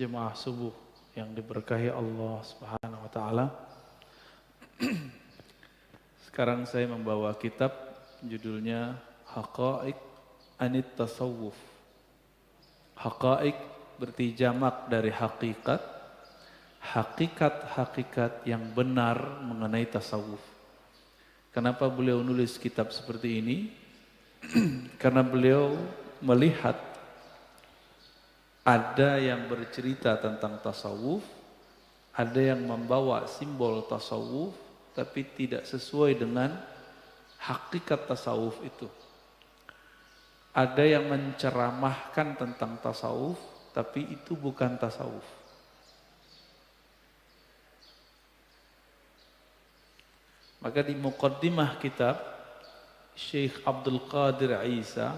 jemaah subuh yang diberkahi Allah Subhanahu wa taala. Sekarang saya membawa kitab judulnya Haqa'iq Anit Tasawuf. Haqa'iq berarti jamak dari hakikat, hakikat-hakikat yang benar mengenai tasawuf. Kenapa beliau nulis kitab seperti ini? Karena beliau melihat ada yang bercerita tentang tasawuf, ada yang membawa simbol tasawuf, tapi tidak sesuai dengan hakikat tasawuf itu. Ada yang menceramahkan tentang tasawuf, tapi itu bukan tasawuf. Maka di muqaddimah kitab, Syekh Abdul Qadir Isa,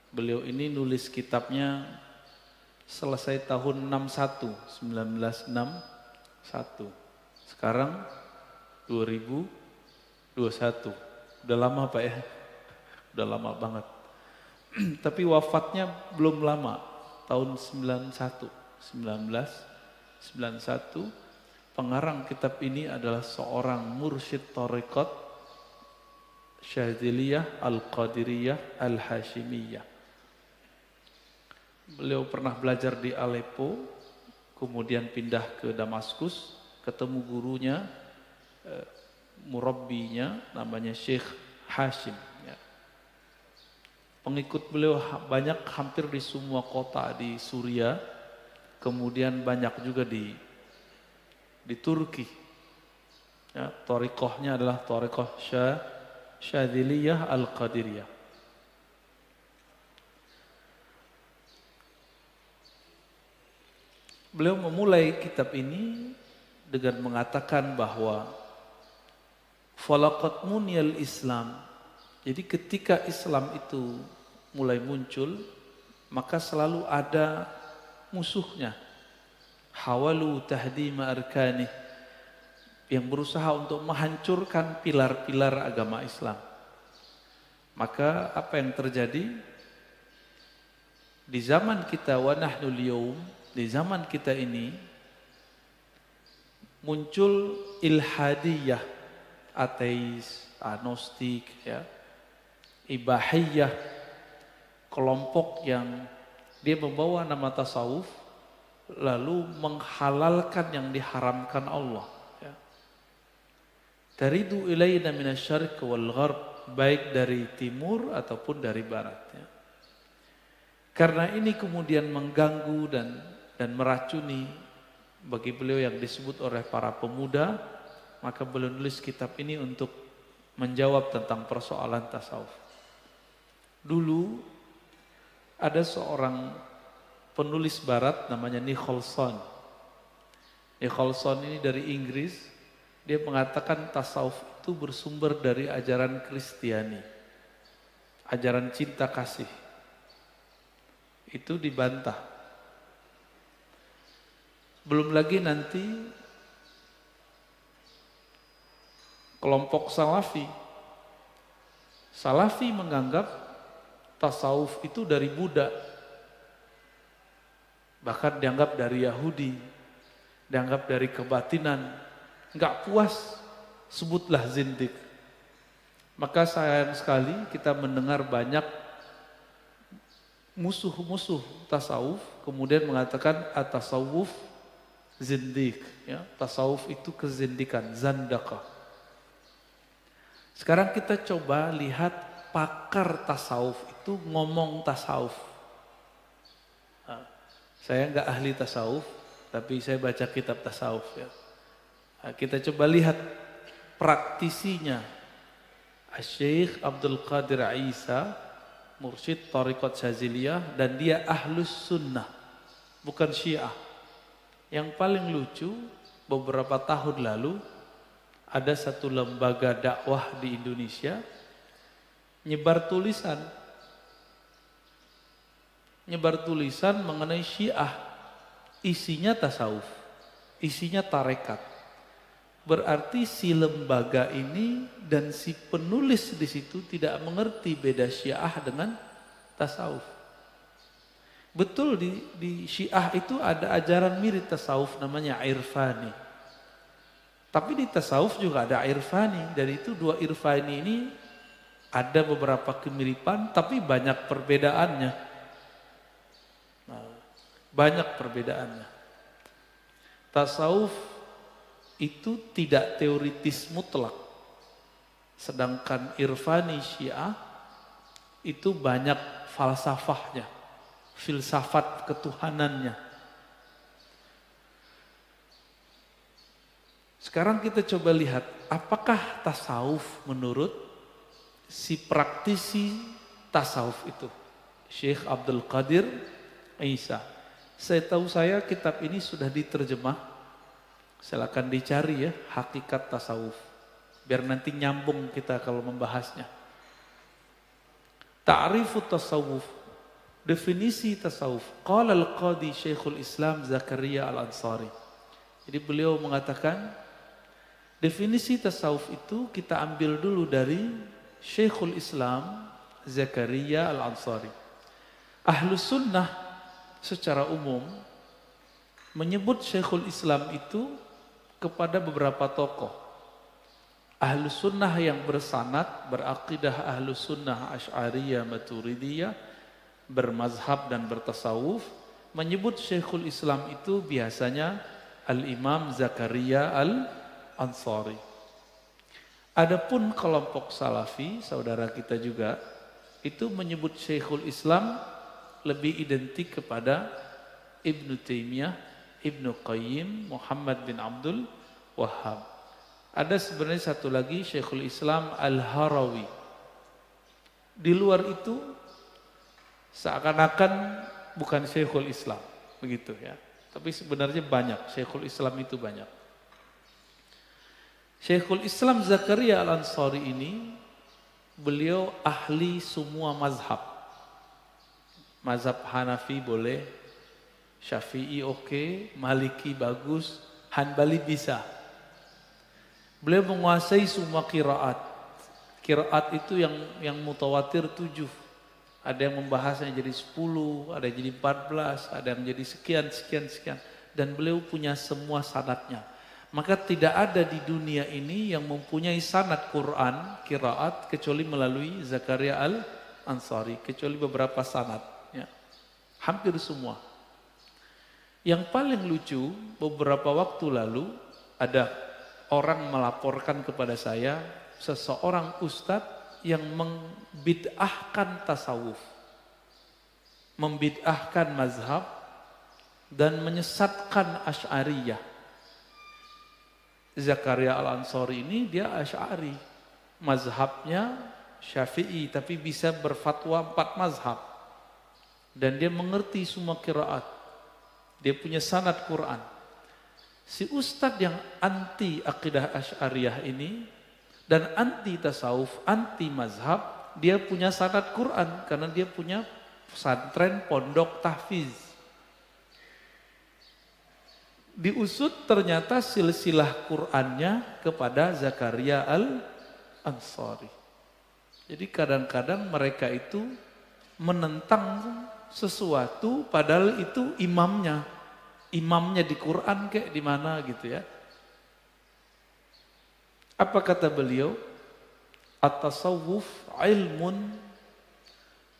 beliau ini nulis kitabnya selesai tahun 1961. Sekarang 2021. Udah lama Pak ya? Udah lama banget. Tapi wafatnya belum lama, tahun 1991. Pengarang kitab ini adalah seorang mursyid thariqat Syadziliyah Al-Qadiriyah Al-Hashimiyah. Beliau pernah belajar di Aleppo, kemudian pindah ke Damaskus, ketemu gurunya, murabbinya, namanya Syekh Hashim. Ya. Pengikut beliau banyak, hampir di semua kota di Suriah, kemudian banyak juga di Turki. Ya, thariqahnya adalah thariqah Syadziliyah Al-Qadiriyah. Beliau memulai kitab ini dengan mengatakan bahwa falaqat muniyal Islam. Jadi ketika Islam itu mulai muncul, maka selalu ada musuhnya. Hawalu tahdima arkanih, yang berusaha untuk menghancurkan pilar-pilar agama Islam. Maka apa yang terjadi? Di zaman kita wa nahnul yaum, di zaman kita ini muncul ilhadiyah, ateis, agnostik, ya, ibahiyah, kelompok yang dia membawa nama tasawuf lalu menghalalkan yang diharamkan Allah. Ya. Taridu ilayna minasyarq wal gharb, baik dari timur ataupun dari barat. Ya. Karena ini kemudian mengganggu dan meracuni bagi beliau yang disebut oleh para pemuda, maka beliau nulis kitab ini untuk menjawab tentang persoalan tasawuf. Dulu ada seorang penulis barat namanya Nicholson. Nicholson ini dari Inggris, dia mengatakan tasawuf itu bersumber dari ajaran Kristiani, ajaran cinta kasih. Itu dibantah. Belum lagi nanti kelompok Salafi. Salafi menganggap tasawuf itu dari Buddha. Bahkan dianggap dari Yahudi, dianggap dari kebatinan. Enggak puas, sebutlah zindik. Maka sayang sekali kita mendengar banyak musuh-musuh tasawuf kemudian mengatakan at-tasawuf zindik, ya, tasawuf itu kezindikan, zandaqah. Sekarang kita coba lihat pakar tasawuf itu ngomong tasawuf. Nah, saya enggak ahli tasawuf, tapi saya baca kitab tasawuf. Ya. Nah, kita coba lihat praktisinya. Syekh Abdul Qadir Isa, mursyid thariqat Syadziliyah, dan dia ahlus sunnah, bukan syiah. Yang paling lucu, beberapa tahun lalu ada satu lembaga dakwah di Indonesia nyebar tulisan mengenai syiah, isinya tasawuf, isinya tarekat. Berarti si lembaga ini dan si penulis di situ tidak mengerti beda syiah dengan tasawuf. Betul di Syiah itu ada ajaran mirip tasawuf namanya irfani. Tapi di tasawuf juga ada irfani. Dari itu dua irfani ini ada beberapa kemiripan tapi banyak perbedaannya. Nah, banyak perbedaannya. Tasawuf itu tidak teoritis mutlak. Sedangkan irfani Syiah itu banyak falsafahnya, filsafat ketuhanannya. Sekarang kita coba lihat apakah tasawuf menurut si praktisi tasawuf itu, Syekh Abdul Qadir Isa. Setahu saya kitab ini sudah diterjemah. Silakan dicari ya, Hakikat Tasawuf. Biar nanti nyambung kita kalau membahasnya. Ta'rifut tasawuf, definisi tasawuf. Qala al-Qadi Syekhul Islam Zakaria Al-Ansari. Jadi beliau mengatakan definisi tasawuf itu kita ambil dulu dari Syekhul Islam Zakaria Al-Ansari. Ahlus Sunnah secara umum menyebut Syekhul Islam itu kepada beberapa tokoh. Ahlus Sunnah yang bersanad, berakidah Ahlus Sunnah Asy'ariyah Maturidiyah, bermazhab dan bertasawuf, menyebut Syekhul Islam itu biasanya Al-Imam Zakaria Al-Ansari. Adapun kelompok Salafi, saudara kita juga, itu menyebut Syekhul Islam lebih identik kepada Ibnu Taimiyah, Ibnu Qayyim, Muhammad bin Abdul Wahhab. Ada sebenarnya satu lagi Syekhul Islam Al-Harawi. Di luar itu seakan-akan bukan Syekhul Islam, begitu ya. Tapi sebenarnya banyak, Syekhul Islam itu banyak. Syekhul Islam Zakaria Al-Ansari ini, beliau ahli semua mazhab. Mazhab Hanafi boleh, Syafi'i oke, Maliki bagus, Hanbali bisa. Beliau menguasai semua qiraat. Qiraat itu yang mutawatir 7. Ada yang membahasnya jadi 10, ada yang jadi 14, ada yang jadi sekian. Dan beliau punya semua sanadnya. Maka tidak ada di dunia ini yang mempunyai sanad Quran, qiraat, kecuali melalui Zakaria Al-Ansari. Kecuali beberapa sanad. Ya. Hampir semua. Yang paling lucu, beberapa waktu lalu ada orang melaporkan kepada saya, seseorang ustadz yang membid'ahkan tasawuf, membid'ahkan mazhab, dan menyesatkan Asy'ariyah. Zakaria Al-Ansari ini dia Asy'ari, mazhabnya Syafi'i, tapi bisa berfatwa 4 mazhab. Dan dia mengerti semua qiraat. Dia punya sanad Quran. Si ustadz yang anti akidah Asy'ariyah ini dan anti tasawuf, anti mazhab, dia punya sanad Quran karena dia punya pesantren pondok tahfiz. Diusut ternyata silsilah Qurannya kepada Zakaria Al-Ansari. Jadi kadang-kadang mereka itu menentang sesuatu padahal itu imamnya di Quran kayak di mana gitu ya. Apa kata beliau? At-tasawuf ilmun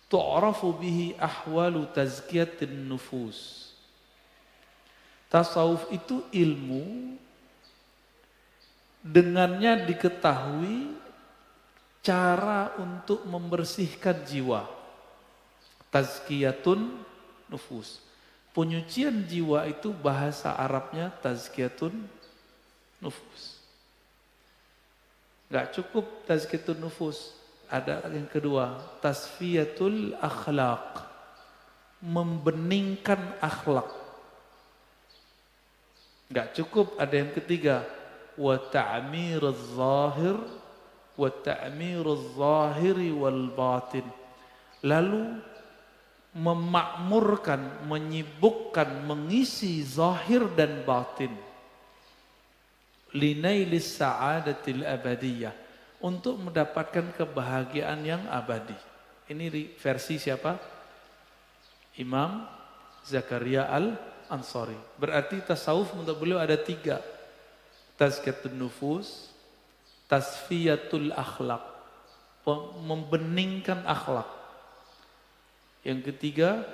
tu'rafu bihi ahwalu tazkiyatin nufus. Tasawuf itu ilmu dengannya diketahui cara untuk membersihkan jiwa. Tazkiyatun nufus. Penyucian jiwa itu bahasa Arabnya tazkiyatun nufus. Gak cukup tazkiyatun nufus. Ada yang kedua, tasfiyatul akhlaq. Membeningkan akhlak. Gak cukup, ada yang ketiga, wa ta'miruz zahir wa ta'miruz zahiri wal batin. Lalu memakmurkan, menyibukkan, mengisi zahir dan batin. Linailis sa'adatil abadiyah. Untuk mendapatkan kebahagiaan yang abadi. Ini versi siapa? Imam Zakaria Al-Ansari. Berarti tasawuf untuk beliau ada 3. Tazkiyatun nufus, tasfiyatul akhlak, membeningkan akhlak. Yang ketiga,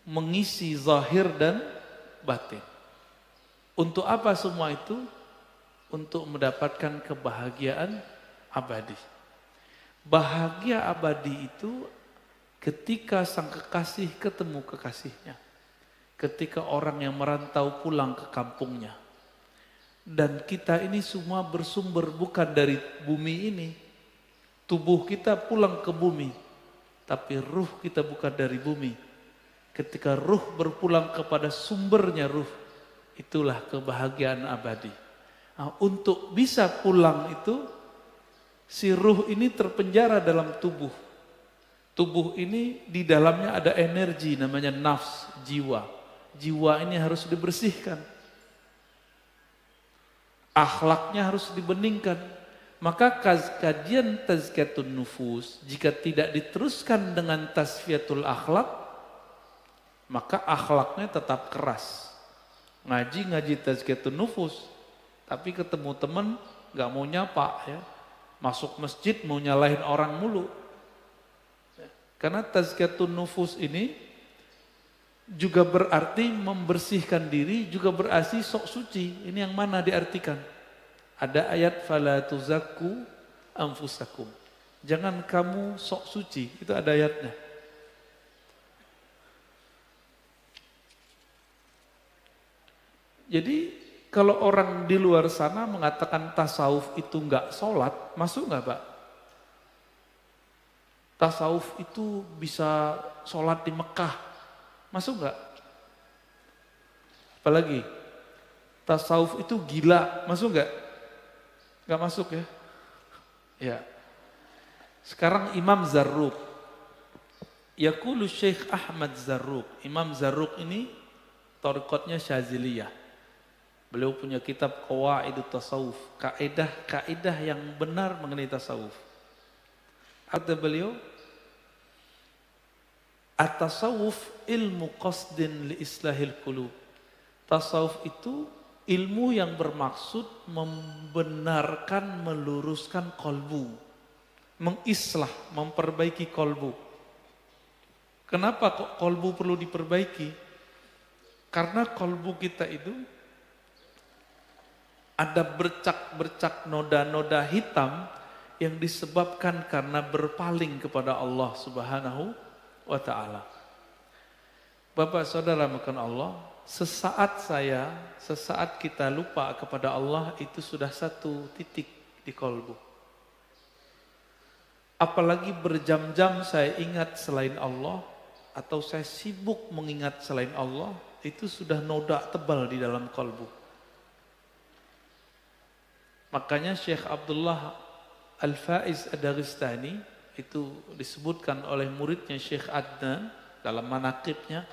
mengisi zahir dan batin. Untuk apa semua itu? Untuk mendapatkan kebahagiaan abadi. Bahagia abadi itu ketika sang kekasih ketemu kekasihnya. Ketika orang yang merantau pulang ke kampungnya. Dan kita ini semua bersumber bukan dari bumi ini. Tubuh kita pulang ke bumi. Tapi ruh kita bukan dari bumi. Ketika ruh berpulang kepada sumbernya ruh. Itulah kebahagiaan abadi. Nah, untuk bisa pulang itu, si ruh ini terpenjara dalam tubuh. Tubuh ini di dalamnya ada energi namanya nafs, jiwa. Jiwa ini harus dibersihkan. Akhlaknya harus dibeningkan. Maka kajian tazkiyatun nufus jika tidak diteruskan dengan tasfiyatul akhlak, maka akhlaknya tetap keras. Ngaji tazkiyatun nufus, tapi ketemu teman gak mau nyapa ya. Masuk masjid mau nyalahin orang mulu. Karena tazkiyatun nufus ini juga berarti membersihkan diri, juga berarti sok suci. Ini yang mana diartikan? Ada ayat fala tuzakku anfusakum. Jangan kamu sok suci, itu ada ayatnya. Jadi kalau orang di luar sana mengatakan tasawuf itu enggak sholat, masuk enggak Pak? Tasawuf itu bisa sholat di Mekah. Masuk enggak? Apalagi tasawuf itu gila, masuk enggak? Enggak masuk ya? Ya. Sekarang Imam Zarruq. Yaqulu Syekh Ahmad Zarruq. Imam Zarruq ini thariqatnya Syaziliyah. Beliau punya kitab Qawaidut Tasawuf, kaidah-kaidah yang benar mengenai tasawuf. Kata beliau, at-tasawuf ilmu qasdin li islahil qulub. Tasawuf itu ilmu yang bermaksud membenarkan, meluruskan kolbu, mengislah, memperbaiki kolbu. Kenapa kok kolbu perlu diperbaiki? Karena kolbu kita itu ada bercak-bercak noda-noda hitam yang disebabkan karena berpaling kepada Allah Subhanahu wa ta'ala. Bapak saudara makan Allah, sesaat kita lupa kepada Allah itu sudah satu titik di kolbu. Apalagi berjam-jam saya ingat selain Allah atau saya sibuk mengingat selain Allah, itu sudah noda tebal di dalam kolbu. Makanya Syekh Abdullah Al-Faiz Ad-Daristani itu disebutkan oleh muridnya Syekh Adnan dalam manaqibnya,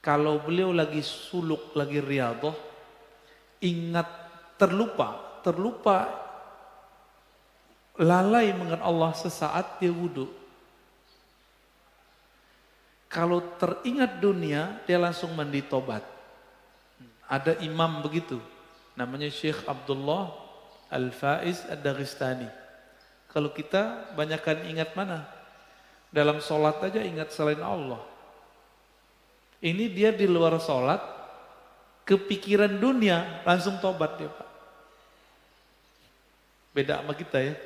kalau beliau lagi suluk, lagi riyadhah, ingat terlupa, lalai mengenai Allah sesaat dia wudhu. Kalau teringat dunia, dia langsung mandi tobat. Ada imam begitu, namanya Syekh Abdullah Al-Faiz Ad-Daristani. Kalau kita banyakkan ingat mana? Dalam sholat aja ingat selain Allah. Ini dia di luar sholat, kepikiran dunia, langsung tobat dia Pak. Beda sama kita ya.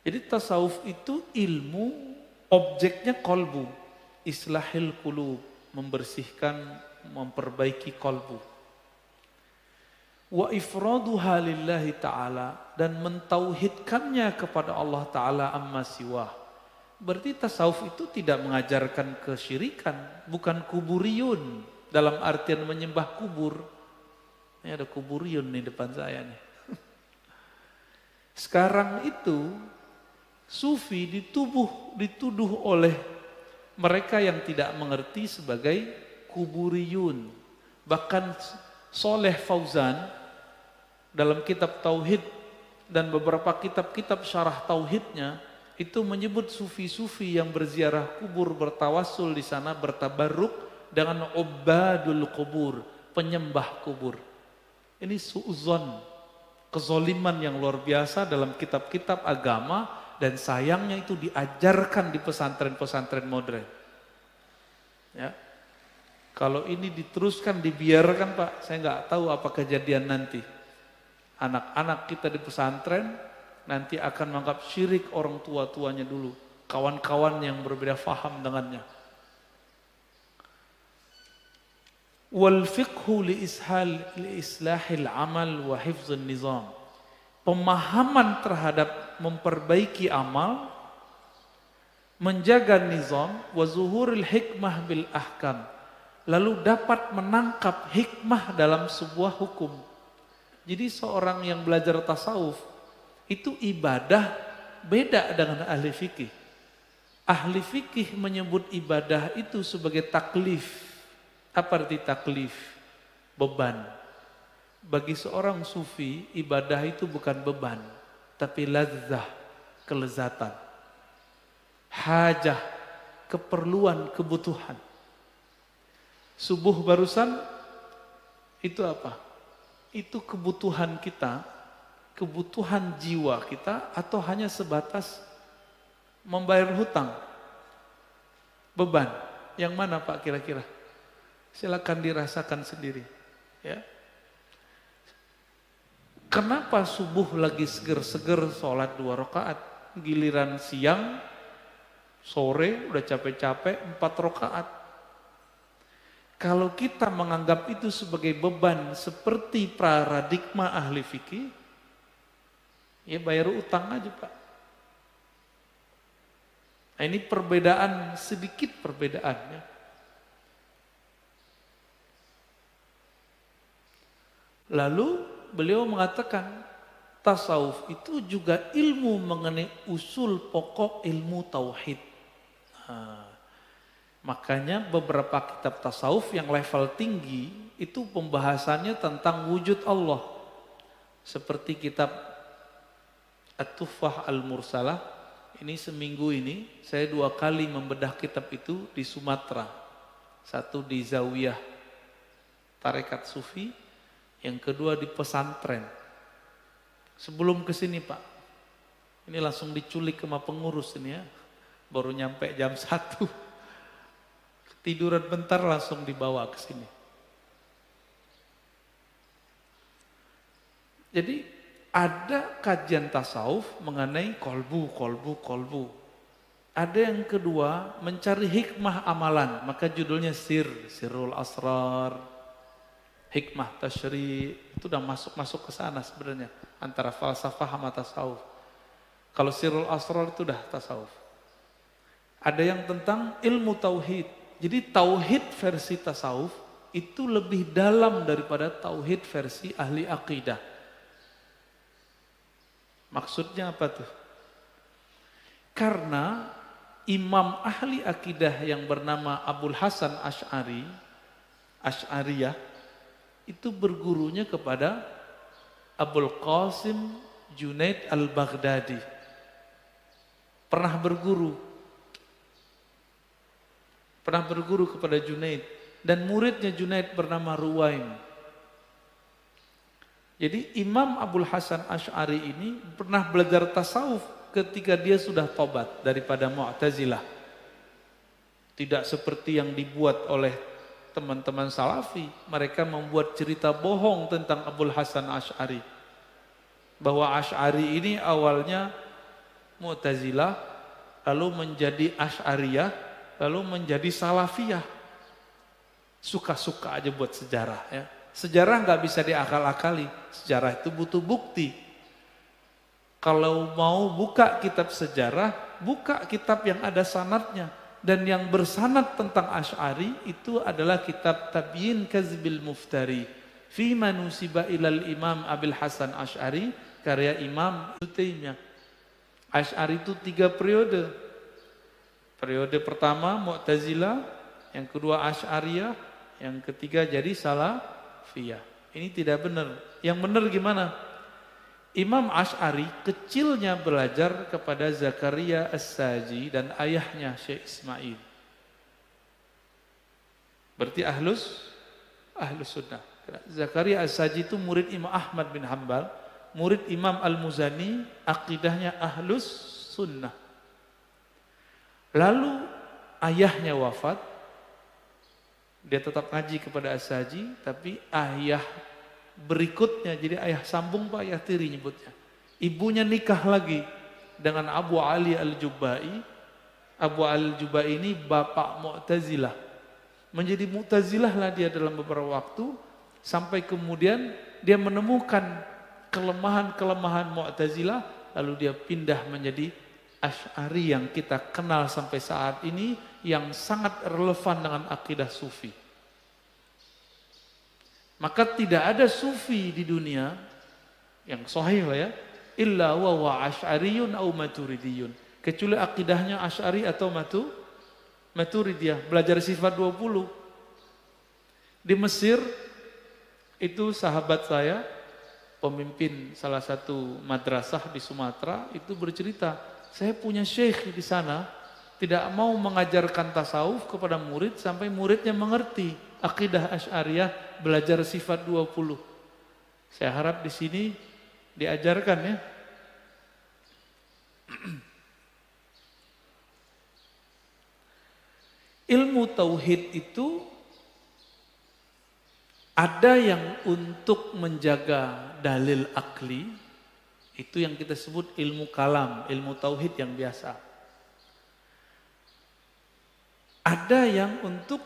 Jadi tasawuf itu ilmu, objeknya kolbu. Islahil qulub, membersihkan, memperbaiki kolbu. Wa ifraduha lillahi ta'ala, dan mentauhidkannya kepada Allah Ta'ala amma siwah. Berarti tasawuf itu tidak mengajarkan kesyirikan, bukan kuburiyun dalam artian menyembah kubur. Ini ada kuburiyun di depan saya nih. Sekarang itu sufi dituduh oleh mereka yang tidak mengerti sebagai kuburiyun. Bahkan Soleh Fauzan dalam kitab Tauhid dan beberapa kitab-kitab syarah Tauhidnya itu menyebut sufi-sufi yang berziarah kubur, bertawassul di sana, bertabarruk dengan ubadul kubur, penyembah kubur. Ini su'uzon, kezoliman yang luar biasa dalam kitab-kitab agama, dan sayangnya itu diajarkan di pesantren-pesantren modern. Ya. Kalau ini diteruskan, dibiarkan Pak, saya nggak tahu apa kejadian nanti. Anak-anak kita di pesantren nanti akan menganggap syirik orang tua-tuanya dulu, kawan-kawan yang berbeda faham dengannya. Wal fiqhu li islahil amal wa hifdzun nizam. Pemahaman terhadap memperbaiki amal, menjaga nizam, wa zuhuril hikmah bil ahkam. Lalu dapat menangkap hikmah dalam sebuah hukum. Jadi seorang yang belajar tasawuf itu ibadah beda dengan ahli fikih. Ahli fikih menyebut ibadah itu sebagai taklif. Apa arti taklif? Beban. Bagi seorang sufi, ibadah itu bukan beban, tapi ladzah, kelezatan. Hajah, keperluan, kebutuhan. Subuh barusan, itu apa? Itu kebutuhan kita, kebutuhan jiwa kita, atau hanya sebatas membayar hutang? Beban. Yang mana Pak kira-kira? Silakan dirasakan sendiri. Ya. Kenapa subuh lagi seger-seger sholat 2 rakaat, giliran siang, sore udah capek-capek 4 rakaat? Kalau kita menganggap itu sebagai beban seperti paradigma ahli fikih, ya bayar utang aja Pak. Nah, ini perbedaan, sedikit perbedaannya. Lalu beliau mengatakan tasawuf itu juga ilmu mengenai usul pokok ilmu tauhid. Nah, makanya beberapa kitab tasawuf yang level tinggi itu pembahasannya tentang wujud Allah. Seperti kitab At-Tuffah Al-Mursalah, ini seminggu ini saya 2 kali membedah kitab itu di Sumatera. Satu di Zawiyah Tarekat Sufi, yang kedua di pesantren. Sebelum ke sini Pak, ini langsung diculik sama pengurus ini ya, baru nyampe jam 1. Tiduran bentar langsung dibawa ke sini. Jadi ada kajian tasawuf mengenai kolbu. Ada yang kedua mencari hikmah amalan, maka judulnya Sirrul Asrar, hikmah tasyri', itu udah masuk ke sana sebenarnya antara falsafah sama tasawuf. Kalau Sirrul Asrar itu udah tasawuf. Ada yang tentang ilmu tauhid. Jadi tauhid versi tasawuf itu lebih dalam daripada tauhid versi ahli akidah. Maksudnya apa tuh? Karena imam ahli akidah yang bernama Abul Hasan Asy'ariyah itu bergurunya kepada Abul Qasim Junaid Al-Baghdadi. Pernah berguru kepada Junaid, dan muridnya Junaid bernama Ruwaim. Jadi Imam Abul Hasan Asy'ari ini pernah belajar tasawuf ketika dia sudah tobat daripada Mu'tazilah. Tidak seperti yang dibuat oleh teman-teman Salafi, mereka membuat cerita bohong tentang Abul Hasan Asy'ari. Bahwa Asy'ari ini awalnya Mu'tazilah, lalu menjadi Asy'ariyah, lalu menjadi Salafiyah. Suka-suka aja buat sejarah ya. Sejarah nggak bisa diakal-akali. Sejarah itu butuh bukti. Kalau mau buka kitab sejarah, buka kitab yang ada sanadnya. Dan yang bersanad tentang Asy'ari itu adalah kitab Tabyin Kazbil Muftari fi manusiba ilal Imam Abil Hasan Asy'ari, karya Imam Ibnu Taimiyah. Asy'ari itu 3 periode. Periode pertama Mu'tazilah, yang kedua Asy'ariyah, yang ketiga jadi Salafiyah. Ini tidak benar. Yang benar gimana? Imam Asy'ari kecilnya belajar kepada Zakaria As-Saji dan ayahnya Syekh Ismail. Berarti ahlus sunnah. Zakaria As-Saji itu murid Imam Ahmad bin Hanbal, murid Imam Al-Muzani, akidahnya ahlus sunnah. Lalu ayahnya wafat, dia tetap ngaji kepada As-Saji, tapi ayah berikutnya, jadi ayah sambung Pak, ayah tiri nyebutnya. Ibunya nikah lagi dengan Abu Ali Al-Jubai. Abu Ali Al-Jubai ini bapak Mu'tazilah. Menjadi Mu'tazilah lah dia dalam beberapa waktu, sampai kemudian dia menemukan kelemahan-kelemahan Mu'tazilah, lalu dia pindah menjadi Asy'ari yang kita kenal sampai saat ini, yang sangat relevan dengan akidah sufi. Maka tidak ada sufi di dunia yang sahih lah ya, illa wa asy'ariyun au maturidiyun, kecuali akidahnya Asy'ari atau Maturidiyah. Belajar sifat 20 di Mesir itu, sahabat saya pemimpin salah satu madrasah di Sumatera itu bercerita, saya punya syekh di sana tidak mau mengajarkan tasawuf kepada murid sampai muridnya mengerti akidah Asy'ariyah, belajar sifat 20. Saya harap di sini diajarkan ya. Ilmu tauhid itu ada yang untuk menjaga dalil akli, itu yang kita sebut ilmu kalam, ilmu tauhid yang biasa. Ada yang untuk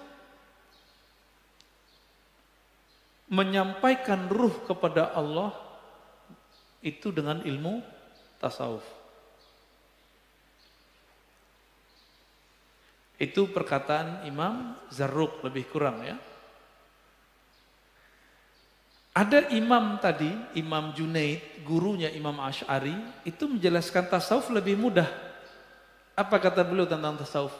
menyampaikan ruh kepada Allah, itu dengan ilmu tasawuf. Itu perkataan Imam Zarruq lebih kurang ya. Ada imam tadi, Imam Junaid, gurunya Imam Asy'ari, itu menjelaskan tasawuf lebih mudah. Apa kata beliau tentang tasawuf?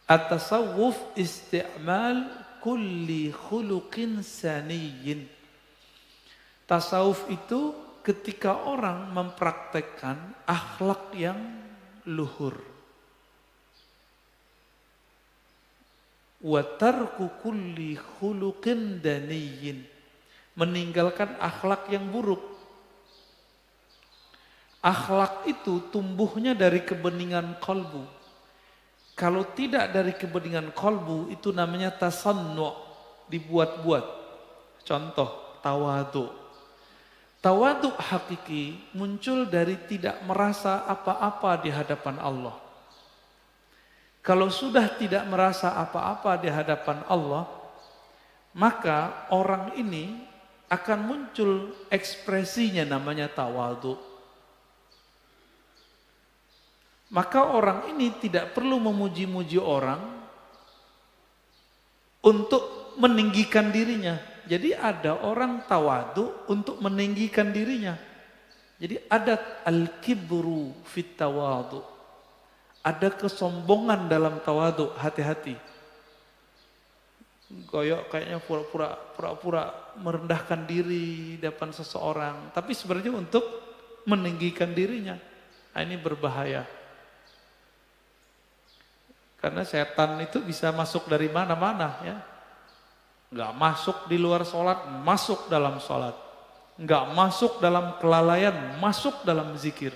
At-tasawuf isti'mal kulli khuluqin saniyyin. Tasawuf itu ketika orang mempraktekkan akhlak yang luhur. Wa tarku kulli khuluqin daniyyin. Meninggalkan akhlak yang buruk. Akhlak itu tumbuhnya dari kebeningan kolbu. Kalau tidak dari kebeningan kolbu, itu namanya tasannu', dibuat-buat. Contoh, tawadu'. Tawadu' hakiki muncul dari tidak merasa apa-apa di hadapan Allah. Kalau sudah tidak merasa apa-apa di hadapan Allah, maka orang ini akan muncul ekspresinya namanya tawadu'. Maka orang ini tidak perlu memuji-muji orang untuk meninggikan dirinya. Jadi ada orang tawadu untuk meninggikan dirinya. Jadi ada al-kibru fit tawadu. Ada kesombongan dalam tawadu, hati-hati. Kayaknya pura-pura merendahkan diri di depan seseorang, tapi sebenarnya untuk meninggikan dirinya. Nah, ini berbahaya. Karena setan itu bisa masuk dari mana-mana ya. Enggak masuk di luar sholat, masuk dalam sholat. Enggak masuk dalam kelalaian, masuk dalam zikir.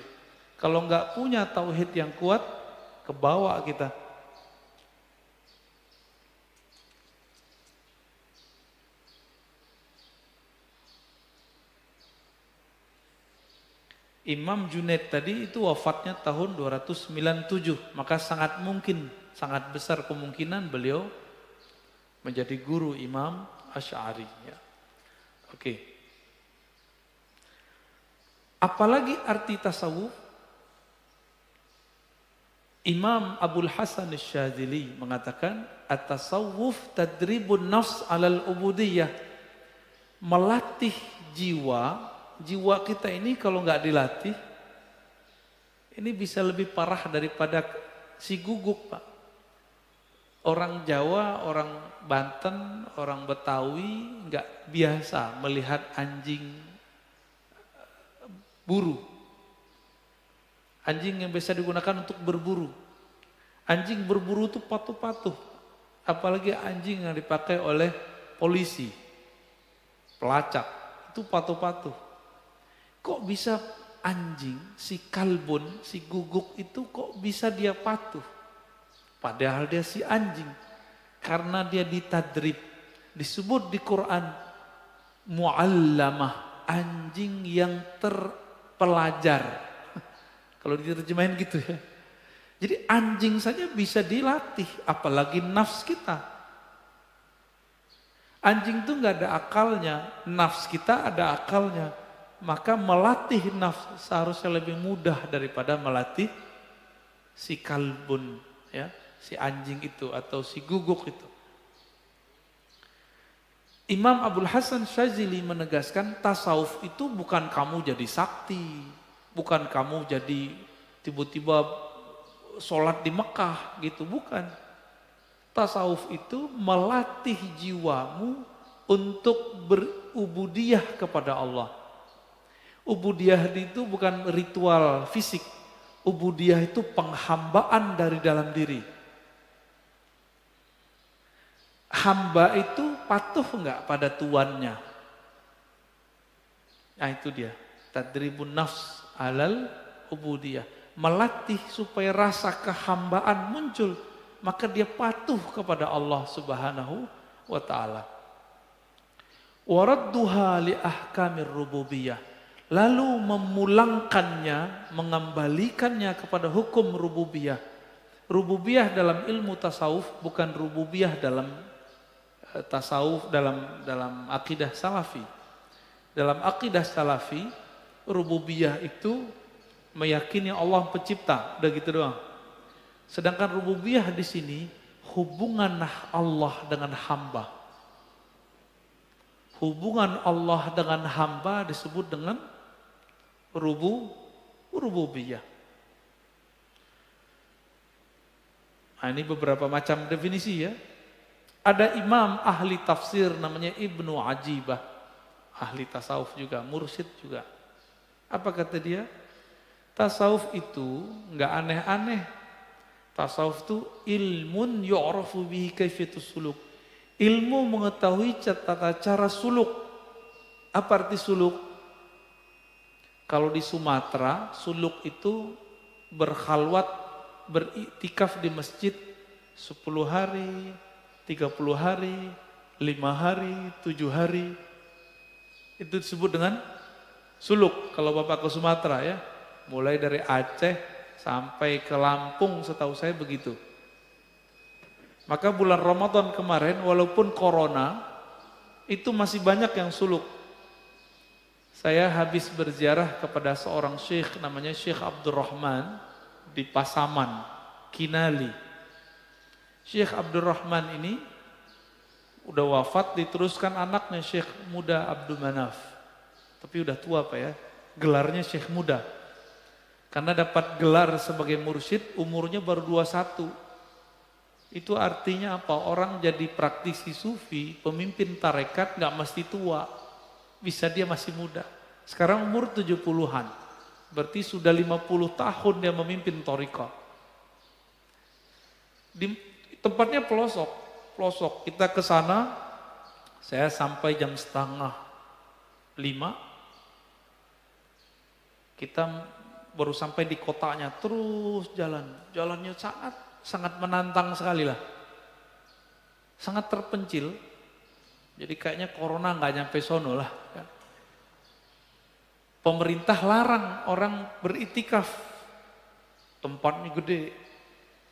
Kalau enggak punya tauhid yang kuat, kebawa kita. Imam Junaid tadi itu wafatnya tahun 297, maka sangat mungkin, sangat besar kemungkinan beliau menjadi guru Imam Asy'ari ya. Oke. Apalagi arti tasawuf? Imam Abul Hasan Asy-Syadzili mengatakan at-tasawuf tadribun nafs 'alal ubudiyah. Melatih jiwa kita ini kalau nggak dilatih, ini bisa lebih parah daripada si guguk, Pak. Orang Jawa, orang Banten, orang Betawi nggak biasa melihat anjing buru. Anjing yang biasa digunakan untuk berburu. Anjing berburu itu patuh-patuh. Apalagi anjing yang dipakai oleh polisi, pelacak, itu patuh-patuh. Kok bisa anjing, si kalbun, si guguk itu kok bisa dia patuh? Padahal dia si anjing. Karena dia ditadrib. Disebut di Quran mu'allamah, anjing yang terpelajar. Kalau diterjemahin gitu ya. Jadi anjing saja bisa dilatih, apalagi nafs kita. Anjing itu nggak ada akalnya, nafs kita ada akalnya. Maka melatih nafs seharusnya lebih mudah daripada melatih si kalbun, ya, si anjing itu atau si guguk itu. Imam Abdul Hasan Syazili menegaskan tasawuf itu bukan kamu jadi sakti, bukan kamu jadi tiba-tiba sholat di Mekah gitu, bukan. Tasawuf itu melatih jiwamu untuk berubudiyah kepada Allah. Ubudiyah itu bukan ritual fisik. Ubudiyah itu penghambaan dari dalam diri. Hamba itu patuh enggak pada tuannya? Nah itu dia. Tadribun nafs alal ubudiyah. Melatih supaya rasa kehambaan muncul, maka dia patuh kepada Allah Subhanahu wa taala. Waradduha li ahkamir rububiyah. Lalu memulangkannya, mengembalikannya kepada hukum rububiyah. Rububiyah dalam ilmu tasawuf bukan rububiyah dalam tasawuf, dalam akidah salafi. Dalam akidah salafi, rububiyah itu meyakini Allah pencipta, udah gitu doang. Sedangkan rububiyah di sini hubungan Allah dengan hamba. Hubungan Allah dengan hamba disebut dengan rububiyah. Nah, ini beberapa macam definisi ya. Ada imam ahli tafsir namanya Ibnu Ajibah, ahli tasawuf juga, mursyid juga. Apa kata dia? Tasawuf itu enggak aneh-aneh. Tasawuf itu ilmun yu'rafu bihi kaifiyatus suluk. Ilmu mengetahui tata cara suluk. Apa arti suluk? Kalau di Sumatera, suluk itu berkhalwat, beriktikaf di masjid 10 hari, 30 hari, 5 hari, 7 hari. Itu disebut dengan suluk kalau Bapak ke Sumatera ya. Mulai dari Aceh sampai ke Lampung setahu saya begitu. Maka bulan Ramadan kemarin walaupun corona itu masih banyak yang suluk. Saya habis berziarah kepada seorang syekh namanya Syekh Abdurrahman di Pasaman, Kinali. Syekh Abdurrahman ini udah wafat, diteruskan anaknya Syekh Muda Abdul Manaf. Tapi udah tua Pak ya, gelarnya Syekh Muda. Karena dapat gelar sebagai mursyid umurnya baru 21. Itu artinya apa? Orang jadi praktisi sufi, pemimpin tarekat gak mesti tua. Bisa dia masih muda. Sekarang umur 70-an. Berarti sudah 50 tahun dia memimpin thariqah. Di tempatnya pelosok. Kita ke sana, saya sampai jam 4:30. Kita baru sampai di kotanya, terus jalannya sangat menantang sekali lah, sangat terpencil. Jadi kayaknya corona nggak nyampe sono lah. Pemerintah larang orang beriktikaf, tempatnya gede,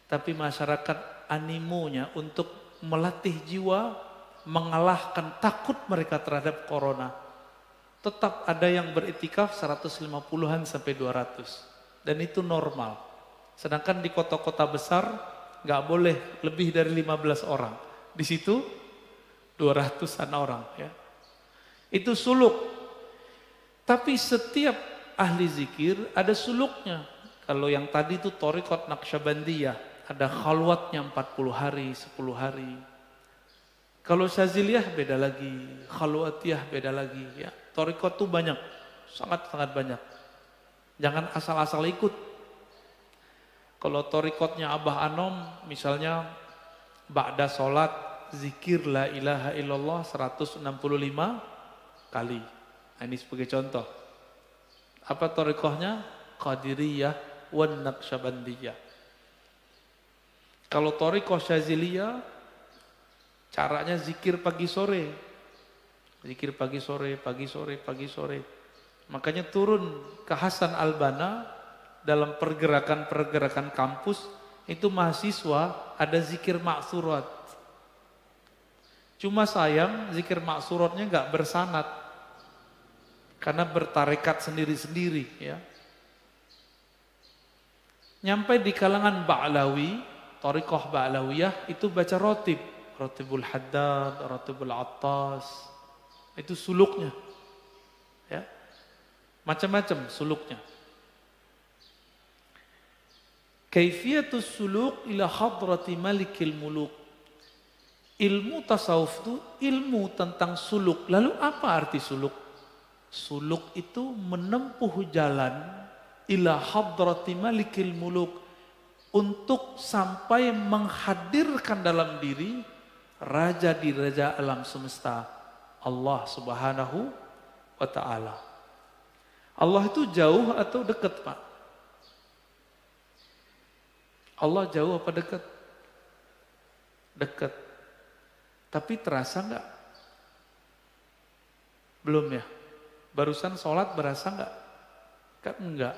tapi masyarakat animonya untuk melatih jiwa, mengalahkan takut mereka terhadap corona. Tetap ada yang beriktikaf 150-an sampai 200. Dan itu normal. Sedangkan di kota-kota besar nggak boleh lebih dari 15 orang. Di situ 200-an orang ya. Itu suluk. Tapi setiap ahli zikir ada suluknya. Kalau yang tadi itu thariqat Naqsyabandiyah, ada khalwatnya 40 hari, 10 hari. Kalau Syaziliyah beda lagi, khalwatiyah beda lagi ya. Thariqat itu banyak, sangat-sangat banyak. Jangan asal-asal ikut. Kalau torikotnya Abah Anom, misalnya ba'da sholat, zikir la ilaha illallah 165 kali. Nah, ini sebagai contoh. Apa torikohnya? Qadiriyah wan Naqsyabandiyah. Kalau torikoh Syaziliyah, caranya zikir pagi sore. Zikir pagi sore, pagi sore, pagi sore. Makanya turun ke Hasan Al-Banna dalam pergerakan-pergerakan kampus, itu mahasiswa ada zikir maksurat. Cuma sayang zikir maksuratnya nggak bersanad. Karena bertarekat sendiri-sendiri ya. Nyampe di kalangan Ba'lawi, Thariqah Ba'lawiyah itu baca rotib. Rotibul Haddad, Rotibul Attas. Itu suluknya. Ya. Macam-macam suluknya. Kaifiyatus suluk ila hadrati malikil muluk. Ilmu tasawuf itu ilmu tentang suluk. Lalu apa arti suluk? Suluk itu menempuh jalan ila hadrati malikil muluk untuk sampai menghadirkan dalam diri raja di raja alam semesta, Allah Subhanahu wa ta'ala. Allah itu jauh atau dekat, Pak? Allah jauh apa dekat? Dekat. Tapi terasa enggak? Belum ya? Barusan sholat berasa enggak? Kan enggak.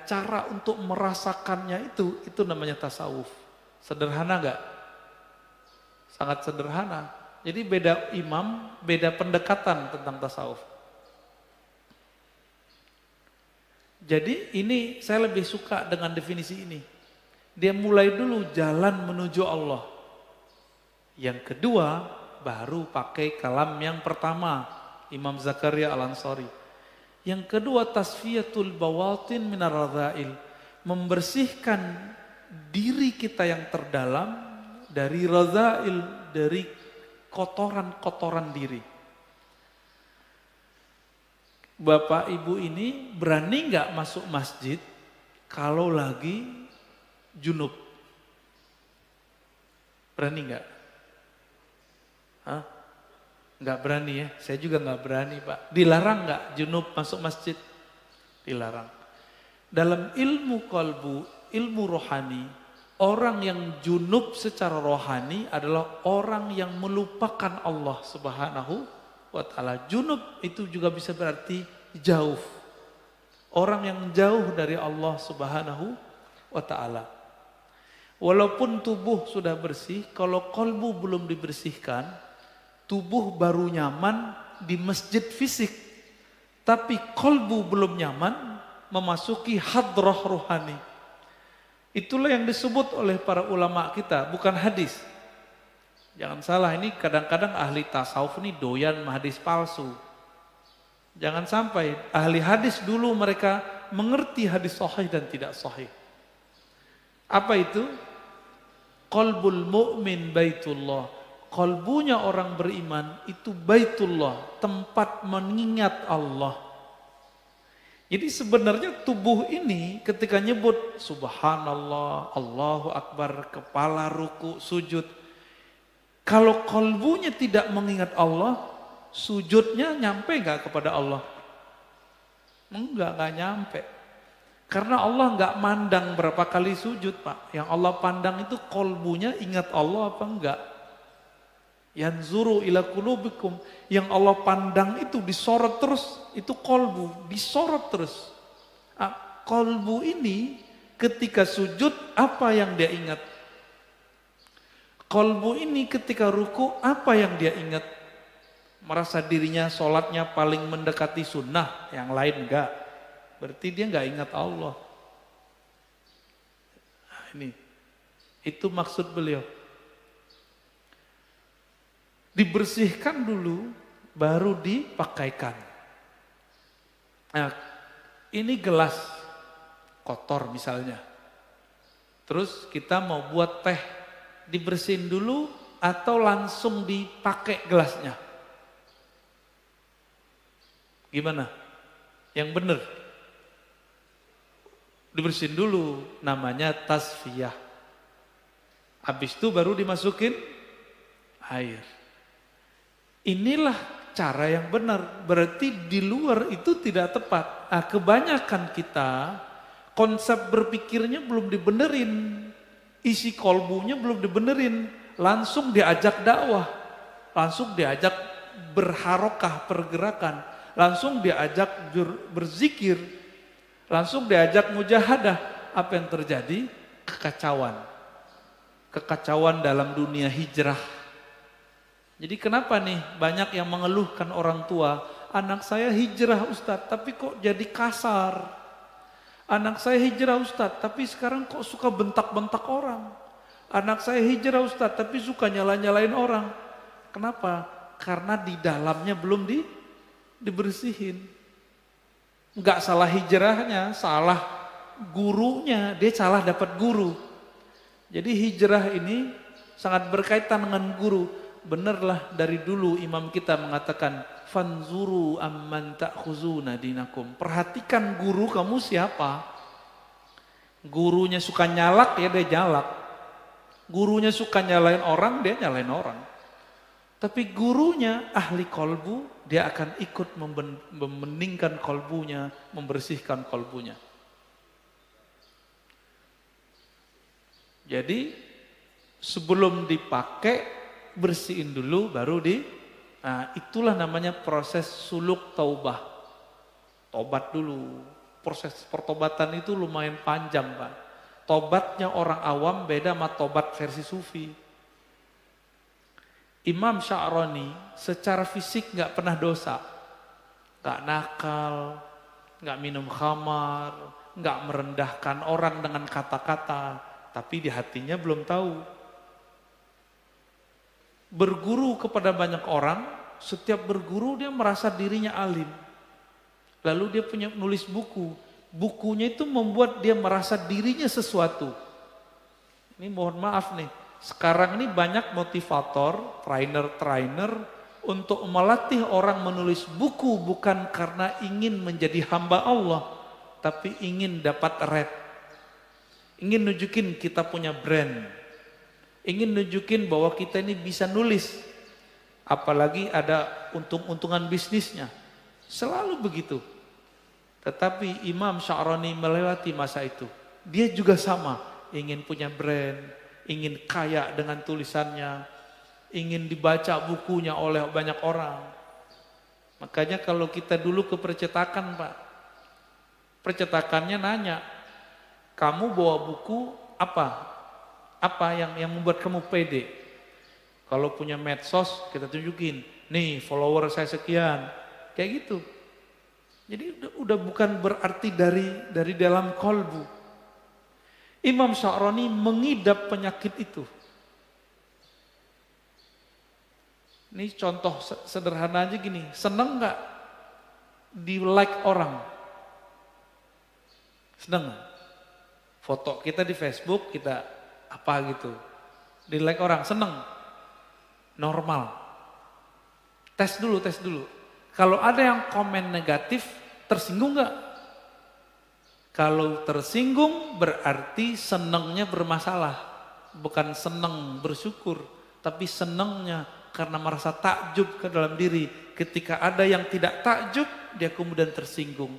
Cara untuk merasakannya itu namanya tasawuf. Sederhana enggak? Sangat sederhana. Jadi beda imam, beda pendekatan tentang tasawuf. Jadi ini saya lebih suka dengan definisi ini. Dia mulai dulu jalan menuju Allah. Yang kedua baru pakai kalam yang pertama, Imam Zakaria Al-Ansari. Yang kedua tasfiyatul bawatin minar radha'il, membersihkan diri kita yang terdalam dari radha'il, dari kotoran-kotoran diri. Bapak Ibu ini berani nggak masuk masjid kalau lagi junub? Berani nggak? Hah? Nggak berani ya? Saya juga nggak berani, Pak. Dilarang nggak junub masuk masjid? Dilarang. Dalam ilmu qalbu, ilmu rohani, orang yang junub secara rohani adalah orang yang melupakan Allah Subhanahu wa ta'ala. Junub itu juga bisa berarti jauh. Orang yang jauh dari Allah Subhanahu wa ta'ala. Walaupun tubuh sudah bersih, kalau qalbu belum dibersihkan, tubuh baru nyaman di masjid fisik. Tapi qalbu belum nyaman memasuki hadrah rohani. Itulah yang disebut oleh para ulama kita, bukan hadis. Jangan salah, ini kadang-kadang ahli tasawuf ini doyan hadis palsu. Jangan sampai ahli hadis dulu mereka mengerti hadis sahih dan tidak sahih. Apa itu? Qalbul mu'min baitullah. Qalbunya orang beriman itu baitullah, tempat mengingat Allah. Jadi sebenarnya tubuh ini ketika nyebut subhanallah, Allahu Akbar, kepala ruku, sujud. Kalau qalbunya tidak mengingat Allah, sujudnya nyampe gak kepada Allah? Enggak nyampe. Karena Allah enggak mandang berapa kali sujud, Pak. Yang Allah pandang itu qalbunya ingat Allah apa enggak. Yanzuru ila qulubikum, yang Allah pandang itu disorot terus, itu qalbu, disorot terus. Qalbu ini ketika sujud apa yang dia ingat? Qalbu ini ketika ruku apa yang dia ingat? Merasa dirinya sholatnya paling mendekati sunnah, yang lain enggak. Berarti dia enggak ingat Allah. Nah, ini, itu maksud beliau. Dibersihkan dulu, baru dipakaikan. Nah, ini gelas kotor misalnya. Terus kita mau buat teh, dibersihin dulu atau langsung dipakai gelasnya? Gimana? Yang benar? Dibersihin dulu, namanya tasfiyah. Habis itu baru dimasukin air. Inilah cara yang benar, berarti di luar itu tidak tepat. Nah, kebanyakan kita konsep berpikirnya belum dibenerin, isi kolbunya belum dibenerin, langsung diajak dakwah, langsung diajak berharokah, pergerakan, langsung diajak berzikir, langsung diajak mujahadah. Apa yang terjadi? Kekacauan. Kekacauan dalam dunia hijrah. Jadi kenapa nih banyak yang mengeluhkan orang tua, anak saya hijrah Ustadz, tapi kok jadi kasar. Anak saya hijrah Ustadz, tapi sekarang kok suka bentak-bentak orang. Anak saya hijrah Ustadz, tapi suka nyala-nyalain orang. Kenapa? Karena di dalamnya belum dibersihin. Enggak salah hijrahnya, salah gurunya, dia salah dapat guru. Jadi hijrah ini sangat berkaitan dengan guru. Benerlah dari dulu imam kita mengatakan, fanzuru amman ta'khuzuna dinakum. Perhatikan guru kamu siapa. Gurunya suka nyalak, ya dia nyalak. Gurunya suka nyalain orang, dia nyalain orang. Tapi gurunya ahli kolbu, dia akan ikut membeningkan kolbunya, membersihkan kolbunya. Jadi sebelum dipakai, bersihin dulu baru nah itulah namanya proses suluk taubah. Tobat dulu. Proses pertobatan itu lumayan panjang, Pak. Tobatnya orang awam beda sama tobat versi sufi. Imam Sya'rani secara fisik nggak pernah dosa. Nggak nakal, nggak minum khamar, nggak merendahkan orang dengan kata-kata, tapi di hatinya belum tahu. Berguru kepada banyak orang, setiap berguru dia merasa dirinya alim. Lalu dia punya nulis buku. Bukunya itu membuat dia merasa dirinya sesuatu. Ini mohon maaf nih, sekarang ini banyak motivator, trainer untuk melatih orang menulis buku bukan karena ingin menjadi hamba Allah, tapi ingin dapat rate. Ingin nunjukin kita punya brand. Ingin nunjukin bahwa kita ini bisa nulis. Apalagi ada untung-untungan bisnisnya. Selalu begitu. Tetapi Imam Sya'rani melewati masa itu. Dia juga sama. Ingin punya brand. Ingin kaya dengan tulisannya. Ingin dibaca bukunya oleh banyak orang. Makanya kalau kita dulu ke percetakan, Pak. Percetakannya nanya. Kamu bawa buku apa? Apa yang membuat kamu pede? Kalau punya medsos kita tunjukin, nih follower saya sekian, kayak gitu. Jadi udah bukan berarti dari dalam kolbu. Imam Sya'rani mengidap penyakit itu. Ini contoh sederhana aja gini, seneng nggak di like orang? Seneng? Foto kita di Facebook kita apa gitu, di like orang, seneng, normal. Tes dulu. Kalau ada yang komen negatif, tersinggung nggak? Kalau tersinggung berarti senengnya bermasalah, bukan seneng bersyukur, tapi senengnya karena merasa takjub ke dalam diri. Ketika ada yang tidak takjub, dia kemudian tersinggung.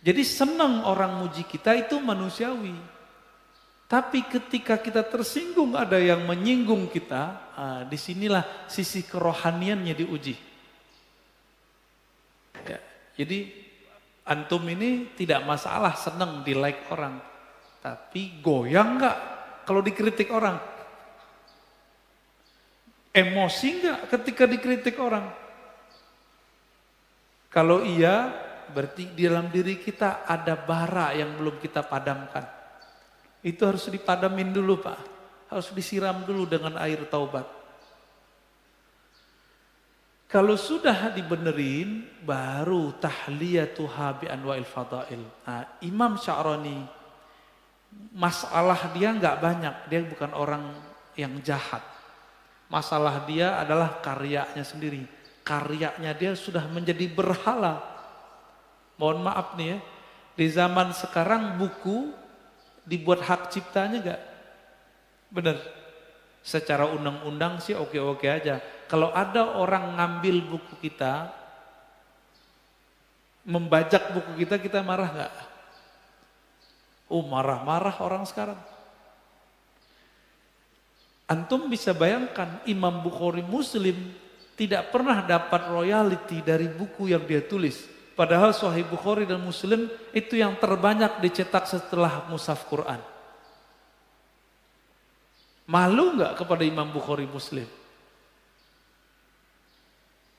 Jadi seneng orang muji kita itu manusiawi. Tapi ketika kita tersinggung ada yang menyinggung kita, disinilah sisi kerohaniannya diuji. Ya, jadi antum ini tidak masalah senang di like orang, tapi goyang nggak kalau dikritik orang? Emosi nggak ketika dikritik orang? Kalau iya, berarti di dalam diri kita ada bara yang belum kita padamkan. Itu harus dipadamin dulu, Pak. Harus disiram dulu dengan air taubat. Kalau sudah dibenerin, baru tahliyatuha bi anwa'il fadail. Nah, Imam Sya'rani, masalah dia nggak banyak. Dia bukan orang yang jahat. Masalah dia adalah karyanya sendiri. Karyanya dia sudah menjadi berhala. Mohon maaf nih ya. Di zaman sekarang buku dibuat hak ciptanya gak? Bener. Secara undang-undang sih oke-oke aja. Kalau ada orang ngambil buku kita, membajak buku kita, kita marah gak? Oh, marah-marah orang sekarang. Antum bisa bayangkan Imam Bukhari Muslim tidak pernah dapat royalti dari buku yang dia tulis. Padahal Sahih Bukhari dan Muslim itu yang terbanyak dicetak setelah mushaf Quran. Malu nggak kepada Imam Bukhari Muslim?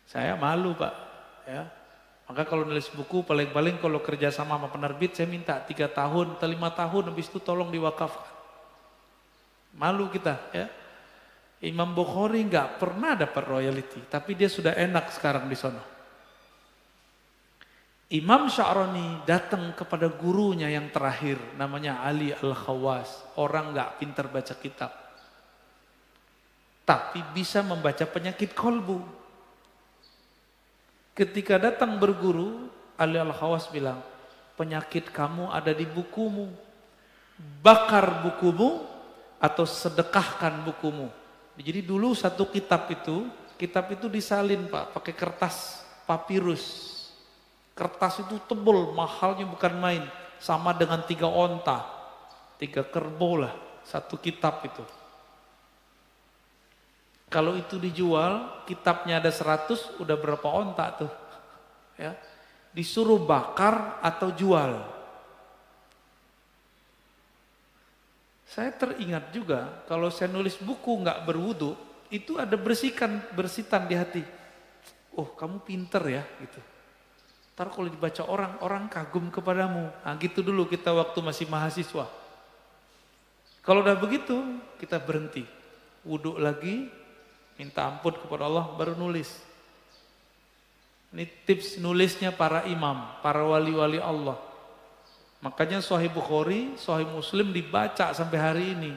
Saya malu Pak. Ya. Maka kalau nulis buku paling-paling kalau kerja sama penerbit saya minta 3 tahun atau 5 tahun habis itu tolong diwakafkan. Malu kita ya. Imam Bukhari nggak pernah dapat royalti, tapi dia sudah enak sekarang di sana. Imam Sya'rani datang kepada gurunya yang terakhir, namanya Ali Al-Khawas. Orang nggak pintar baca kitab, tapi bisa membaca penyakit kolbu. Ketika datang berguru, Ali Al-Khawas bilang, penyakit kamu ada di bukumu. Bakar bukumu atau sedekahkan bukumu. Jadi dulu satu kitab itu disalin Pak, pakai kertas papirus. Kertas itu tebal, mahalnya bukan main. Sama dengan 3 onta, 3 kerbau lah, satu kitab itu. Kalau itu dijual, kitabnya ada 100, udah berapa onta tuh? Ya, disuruh bakar atau jual. Saya teringat juga kalau saya nulis buku nggak berwudu, itu ada bersitan di hati. Oh kamu pinter ya gitu. Ntar kalau dibaca orang kagum kepadamu. Nah gitu dulu kita waktu masih mahasiswa. Kalau udah begitu kita berhenti. Wudu lagi, minta ampun kepada Allah baru nulis. Ini tips nulisnya para imam, para wali-wali Allah. Makanya Sahih Bukhari, Sahih Muslim dibaca sampai hari ini.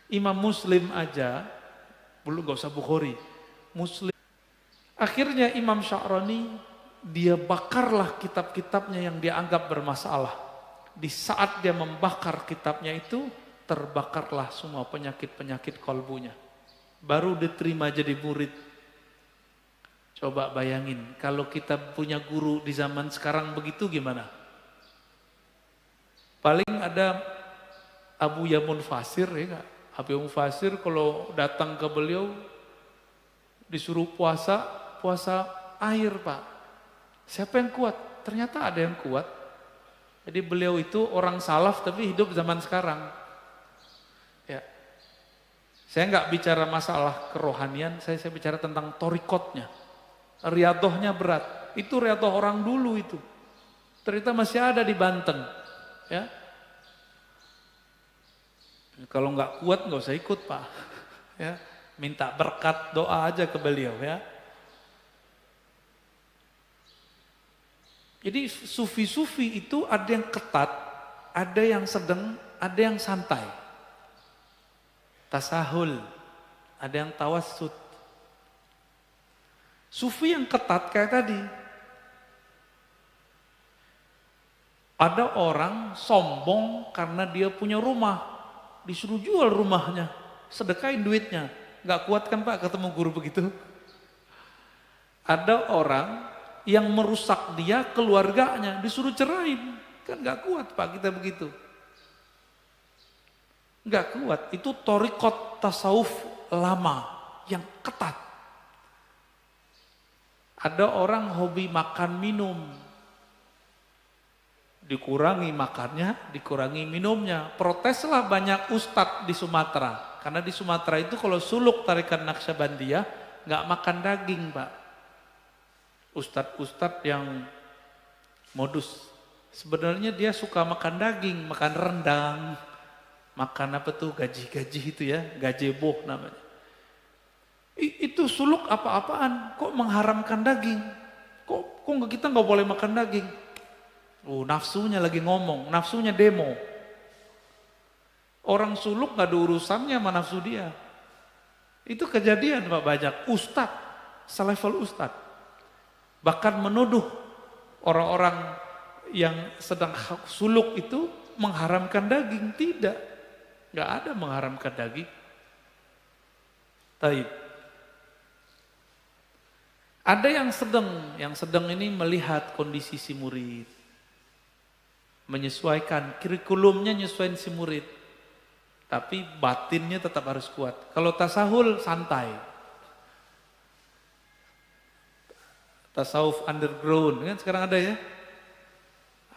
Imam Muslim aja, belum gak usah Bukhari, Muslim. Akhirnya Imam Sya'rani, dia bakarlah kitab-kitabnya yang dia anggap bermasalah. Di saat dia membakar kitabnya itu, terbakarlah semua penyakit-penyakit kolbunya. Baru diterima jadi murid. Coba bayangin, kalau kita punya guru di zaman sekarang begitu gimana? Paling ada Abu Yamun Fasir ya gak? Abu Yamun Fasir kalau datang ke beliau disuruh puasa air Pak. Siapa yang kuat? Ternyata ada yang kuat. Jadi beliau itu orang salaf tapi hidup zaman sekarang. Ya. Saya nggak bicara masalah kerohanian, saya bicara tentang torikotnya. Riadohnya berat. Itu riadoh orang dulu itu. Ternyata masih ada di Banten. Ya, kalau nggak kuat nggak usah ikut Pak. Ya, minta berkat doa aja ke beliau ya. Jadi sufi-sufi itu ada yang ketat, ada yang sedang, ada yang santai. Tasahul, ada yang tawassut. Sufi yang ketat kayak tadi. Ada orang sombong karena dia punya rumah, disuruh jual rumahnya, sedekahin duitnya. Gak kuat kan Pak ketemu guru begitu? Ada orang yang merusak dia keluarganya, disuruh cerain. Kan gak kuat Pak kita begitu. Gak kuat, itu thariqat tasawuf lama yang ketat. Ada orang hobi makan minum, dikurangi makannya, dikurangi minumnya. Proteslah banyak ustadz di Sumatera. Karena di Sumatera itu kalau suluk tarikan Naqsyabandiyah nggak makan daging Pak. Ustadz-ustadz yang modus. Sebenarnya dia suka makan daging, makan rendang, makan apa tuh gaji-gaji itu ya, gazebo namanya. Itu suluk apa-apaan, kok mengharamkan daging? Kok kita nggak boleh makan daging? Oh, nafsunya lagi ngomong, nafsunya demo. Orang suluk gak ada urusannya sama nafsu dia. Itu kejadian Pak banyak. Ustadz, selevel ustadz. Bahkan menuduh orang-orang yang sedang suluk itu mengharamkan daging, tidak. Nggak ada mengharamkan daging. Taib. Ada yang sedang ini melihat kondisi si murid. Menyesuaikan, kurikulumnya nyesuaiin si murid. Tapi batinnya tetap harus kuat. Kalau tasawuf santai. Tasawuf underground, kan sekarang ada ya.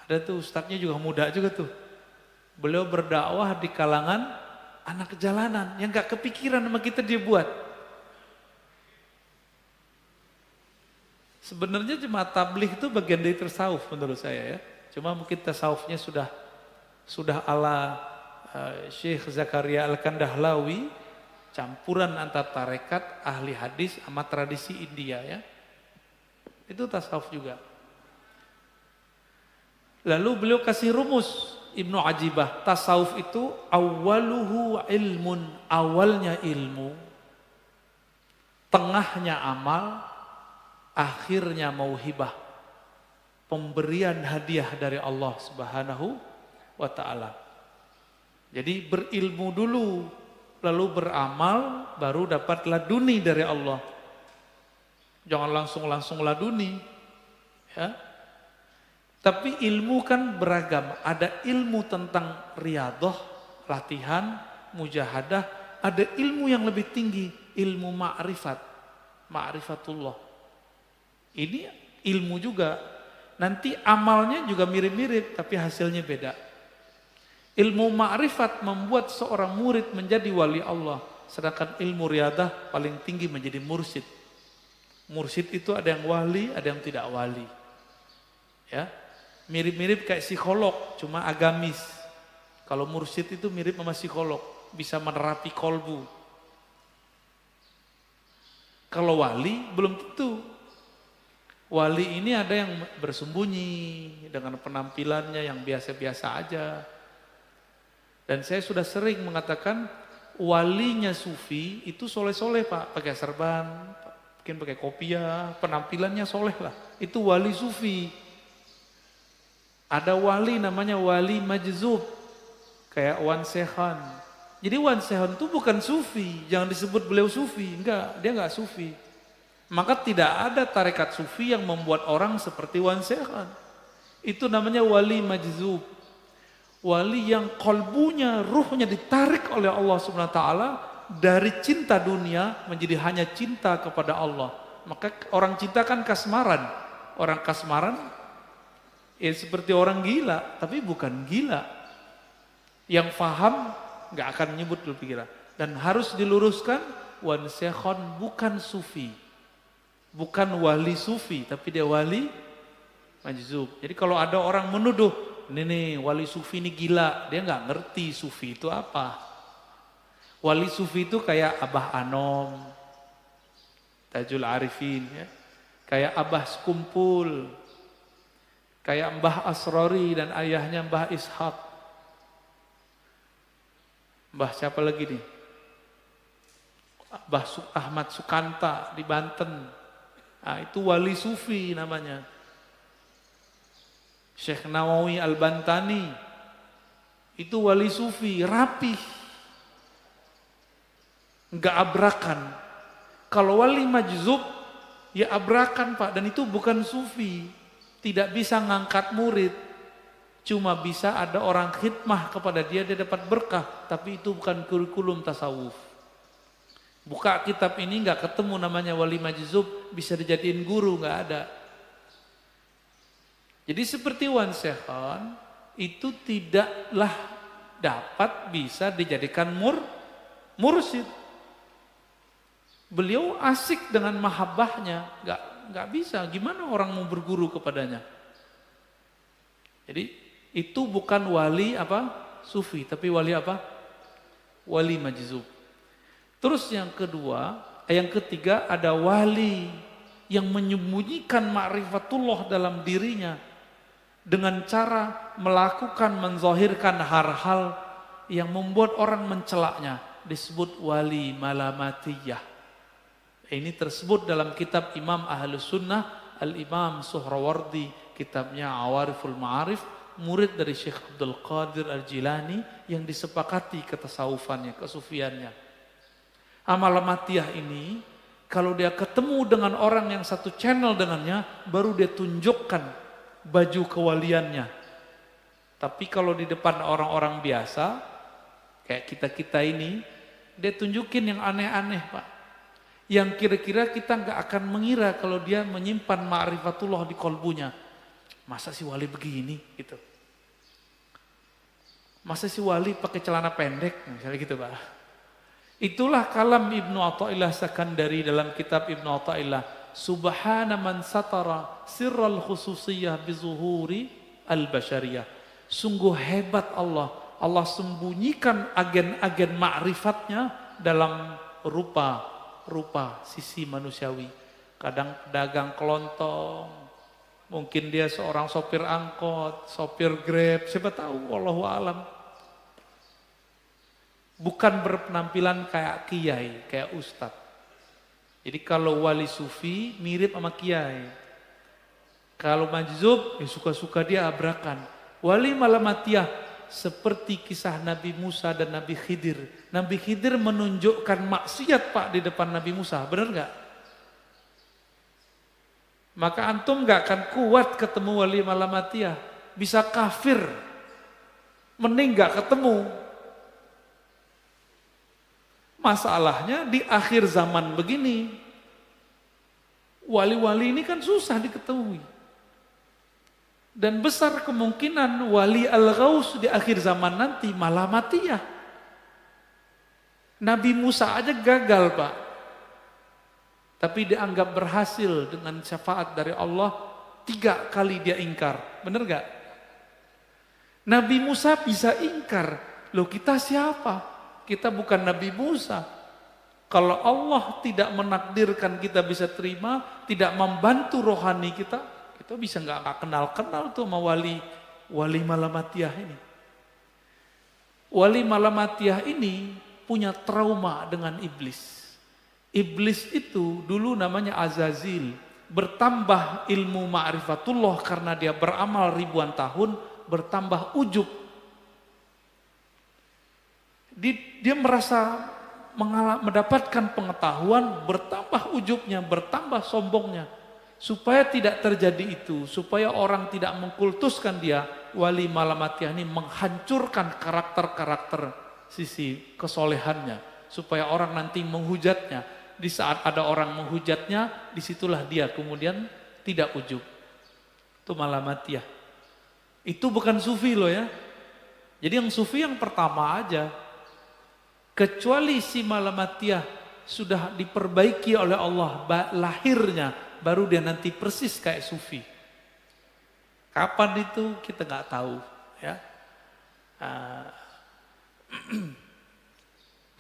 Ada tuh ustadznya juga muda juga tuh. Beliau berdakwah di kalangan anak jalanan yang gak kepikiran sama kita dia buat. Sebenarnya jemaah tabligh itu bagian dari tasawuf menurut saya ya. Cuma mungkin tasawufnya sudah ala Syekh Zakaria Al-Kandahlawi, campuran antara tarekat, ahli hadis sama tradisi India ya. Itu tasawuf juga. Lalu beliau kasih rumus Ibnu Ajibah, tasawuf itu awaluhu ilmun, awalnya ilmu, tengahnya amal, akhirnya mauhibah, pemberian hadiah dari Allah Subhanahu wa ta'ala. Jadi berilmu dulu, lalu beramal, baru dapat laduni dari Allah. Jangan langsung laduni. Ya. Tapi ilmu kan beragam. Ada ilmu tentang riyadhah, latihan, mujahadah. Ada ilmu yang lebih tinggi, ilmu ma'rifat, ma'rifatullah. Ini ilmu juga. Nanti amalnya juga mirip-mirip, tapi hasilnya beda. Ilmu ma'rifat membuat seorang murid menjadi wali Allah. Sedangkan ilmu riyadhah paling tinggi menjadi mursyid. Mursyid itu ada yang wali, ada yang tidak wali. Ya, mirip-mirip kayak psikolog, cuma agamis. Kalau mursyid itu mirip sama psikolog, bisa menerapi kolbu. Kalau wali belum tentu. Wali ini ada yang bersembunyi dengan penampilannya yang biasa-biasa aja. Dan saya sudah sering mengatakan walinya sufi itu soleh-soleh Pak, pakai serban, mungkin pakai kopiah, penampilannya soleh lah. Itu wali sufi. Ada wali namanya wali majzub, kayak Wan Sehan. Jadi Wan Sehan itu bukan sufi, jangan disebut beliau sufi, enggak, dia enggak sufi. Maka tidak ada tarekat sufi yang membuat orang seperti Wan Sehan. Itu namanya wali majzub. Wali yang kolbunya, ruhnya ditarik oleh Allah Subhanahu wa taala dari cinta dunia menjadi hanya cinta kepada Allah. Maka orang cinta kan kasmaran. Orang kasmaran ya seperti orang gila, tapi bukan gila. Yang faham nggak akan menyebut dulu pikiran. Dan harus diluruskan, Wan Sehan bukan sufi. Bukan wali sufi, tapi dia wali majzub. Jadi kalau ada orang menuduh, ini nih wali sufi ini gila, dia nggak ngerti sufi itu apa. Wali sufi itu kayak Abah Anom, Tajul Arifin, ya. Kayak Abah Sekumpul, kayak Mbah Asrori dan ayahnya Mbah Ishaq. Mbah siapa lagi nih? Mbah Ahmad Sukanta di Banten. Nah, itu wali sufi namanya. Syekh Nawawi Al-Bantani itu wali sufi, rapih, nggak abrakan. Kalau wali majzub ya abrakan Pak, dan itu bukan sufi, tidak bisa ngangkat murid, cuma bisa ada orang khidmah kepada dia, dia dapat berkah, tapi itu bukan kurikulum tasawuf. Buka kitab ini nggak ketemu namanya wali majzub, bisa dijadiin guru, nggak ada. Jadi seperti Wan Sehan itu tidaklah dapat bisa dijadikan mursyid. Beliau asik dengan mahabbahnya, nggak bisa. Gimana orang mau berguru kepadanya? Jadi itu bukan wali apa sufi, tapi wali apa? Wali majzub. Terus yang ketiga ada wali yang menyembunyikan ma'rifatullah dalam dirinya dengan cara melakukan, menzahirkan hal-hal yang membuat orang mencelaknya, disebut wali malamatiyah. Ini tersebut dalam kitab Imam Ahlus Sunnah Al-Imam Suhrawardi, kitabnya Awariful Ma'arif, murid dari Syekh Abdul Qadir Al-Jilani yang disepakati ketasawufannya, kesufiannya. Amal matiyah ini, kalau dia ketemu dengan orang yang satu channel dengannya, baru dia tunjukkan baju kewaliannya. Tapi kalau di depan orang-orang biasa, kayak kita-kita ini, dia tunjukin yang aneh-aneh, Pak. Yang kira-kira kita nggak akan mengira kalau dia menyimpan ma'rifatullah di kolbunya. Masa si wali begini gitu. Masa si wali pakai celana pendek, misalnya gitu, Pak. Itulah kalam Ibnu Athaillah Sakandari dalam kitab Ibnu Athaillah. Subhana man satara sirral khususiyah bizuhuri al-bashariyah. Sungguh hebat Allah. Allah sembunyikan agen-agen ma'rifatnya dalam rupa sisi manusiawi. Kadang pedagang kelontong, mungkin dia seorang sopir angkot, sopir Grab, siapa tahu, wallahu alam. Bukan berpenampilan kayak kiai, kayak ustadz. Jadi kalau wali sufi mirip sama kiai. Kalau majzub, ya suka-suka dia abrakan. Wali malamatiyah seperti kisah Nabi Musa dan Nabi Khidir. Nabi Khidir menunjukkan maksiat, Pak, di depan Nabi Musa, benar nggak? Maka antum nggak akan kuat ketemu wali malamatiyah, bisa kafir, mending nggak ketemu. Masalahnya di akhir zaman begini, wali-wali ini kan susah diketahui. Dan besar kemungkinan wali al-ghaus di akhir zaman nanti malah matiyah. Nabi Musa aja gagal, Pak. Tapi dianggap berhasil dengan syafaat dari Allah, 3 kali dia ingkar. Bener gak? Nabi Musa bisa ingkar. Loh, kita siapa? Kita bukan Nabi Musa. Kalau Allah tidak menakdirkan kita bisa terima, tidak membantu rohani kita bisa nggak kenal tuh sama wali malamatiyah ini. Wali malamatiyah ini punya trauma dengan iblis. Iblis itu dulu namanya Azazil, bertambah ilmu ma'rifatullah karena dia beramal ribuan tahun, bertambah ujub. Dia merasa mendapatkan pengetahuan, bertambah ujubnya, bertambah sombongnya. Supaya tidak terjadi itu, supaya orang tidak mengkultuskan dia, wali malamatiyah ini menghancurkan karakter-karakter sisi kesolehannya. Supaya orang nanti menghujatnya. Di saat ada orang menghujatnya, disitulah dia kemudian tidak ujub. Itu malamatiyah. Itu bukan sufi loh ya. Jadi yang sufi yang pertama aja. Kecuali si malamatiyah sudah diperbaiki oleh Allah lahirnya, baru dia nanti persis kayak sufi. Kapan itu kita nggak tahu, ya.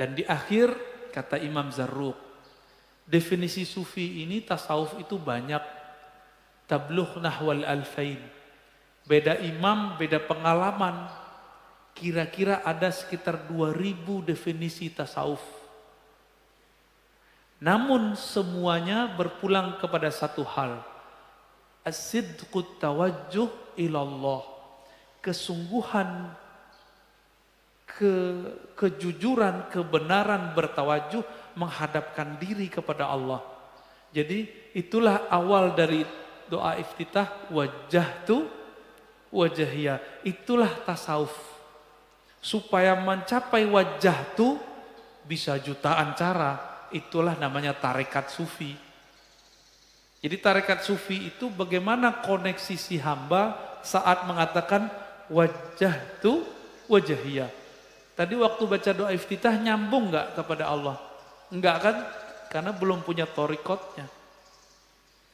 Dan di akhir kata Imam Zarruq, definisi sufi ini tasawuf itu banyak. Tablugh nahwal alfain. Beda imam, beda pengalaman. Kira-kira ada sekitar 2000 definisi tasawuf. Namun semuanya berpulang kepada satu hal. As-sidqut tawajjuh ilallah. Kesungguhan, kejujuran, kebenaran bertawajuh menghadapkan diri kepada Allah. Jadi itulah awal dari doa iftitah, wajjahtu wajahiyah. Itulah tasawuf. Supaya mencapai wajjahtu bisa jutaan cara. Itulah namanya tarekat sufi. Jadi tarekat sufi itu bagaimana koneksi si hamba saat mengatakan wajjahtu wajahiyah. Tadi waktu baca doa iftitah nyambung nggak kepada Allah? Enggak kan? Karena belum punya torikotnya.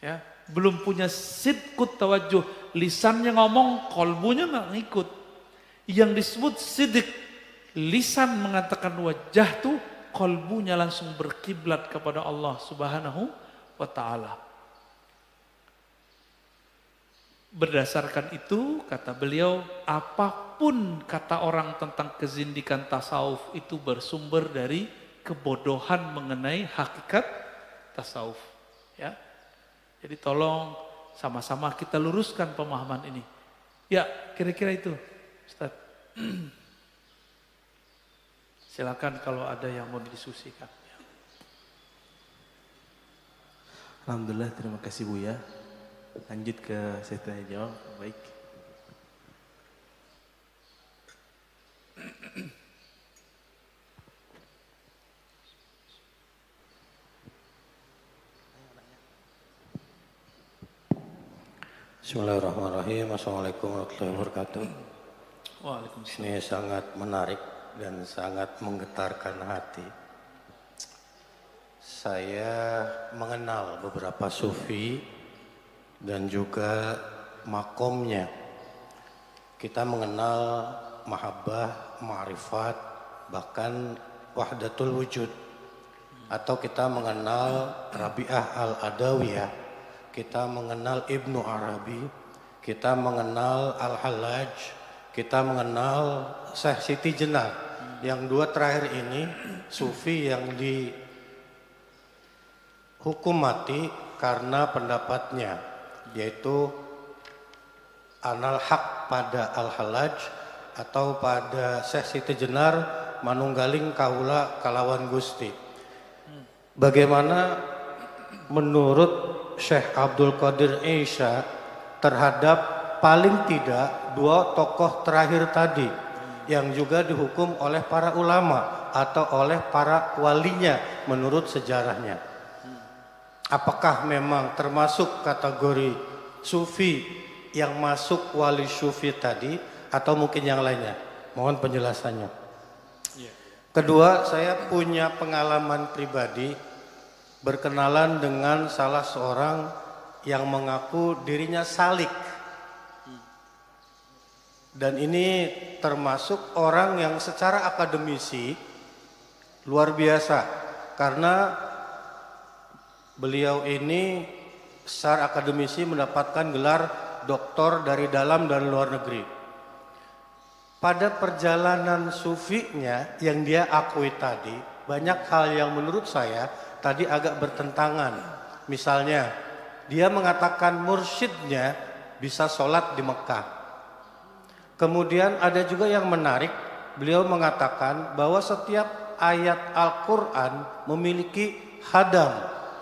Ya, belum punya sidqut tawajuh. Lisannya ngomong, kolbunya nggak ngikut. Yang disebut sidik, lisan mengatakan wajjahtu, kolbunya langsung berkiblat kepada Allah Subhanahu wa ta'ala. Berdasarkan itu, kata beliau, apapun kata orang tentang kezindikan tasawuf itu bersumber dari kebodohan mengenai hakikat tasawuf. Ya, jadi tolong sama-sama kita luruskan pemahaman ini. Ya, kira-kira itu, Ustaz. Silakan kalau ada yang mau didiskusikan. Alhamdulillah, terima kasih Buya. Lanjut ke saya tanya jawab. Baik. Bismillahirrahmanirrahim. Assalamualaikum warahmatullahi wabarakatuh. Waalaikumsalam. Ini sangat menarik dan sangat menggetarkan hati. Saya mengenal beberapa sufi dan juga makomnya. Kita mengenal mahabbah, ma'rifat, bahkan wahdatul wujud. Atau kita mengenal Rabi'ah al-Adawiyah, kita mengenal Ibnu Arabi, kita mengenal Al-Hallaj, kita mengenal Syekh Siti Jenar. Yang dua terakhir ini sufi yang dihukum mati karena pendapatnya, yaitu anal haq pada Al-Hallaj atau pada Syekh Siti Jenar manunggaling kaula kalawan Gusti. Bagaimana menurut Syekh Abdul Qadir Aisha terhadap paling tidak dua tokoh terakhir tadi yang juga dihukum oleh para ulama atau oleh para walinya menurut sejarahnya? Apakah memang termasuk kategori sufi yang masuk wali sufi tadi atau mungkin yang lainnya? Mohon penjelasannya. Kedua, saya punya pengalaman pribadi berkenalan dengan salah seorang yang mengaku dirinya salik. Dan ini termasuk orang yang secara akademisi luar biasa. Karena beliau ini secara akademisi mendapatkan gelar doktor dari dalam dan luar negeri. Pada perjalanan sufinya yang dia akui tadi, banyak hal yang menurut saya tadi agak bertentangan. Misalnya, dia mengatakan mursyidnya bisa sholat di Mekah. Kemudian ada juga yang menarik, beliau mengatakan bahwa setiap ayat Al-Quran memiliki hadam,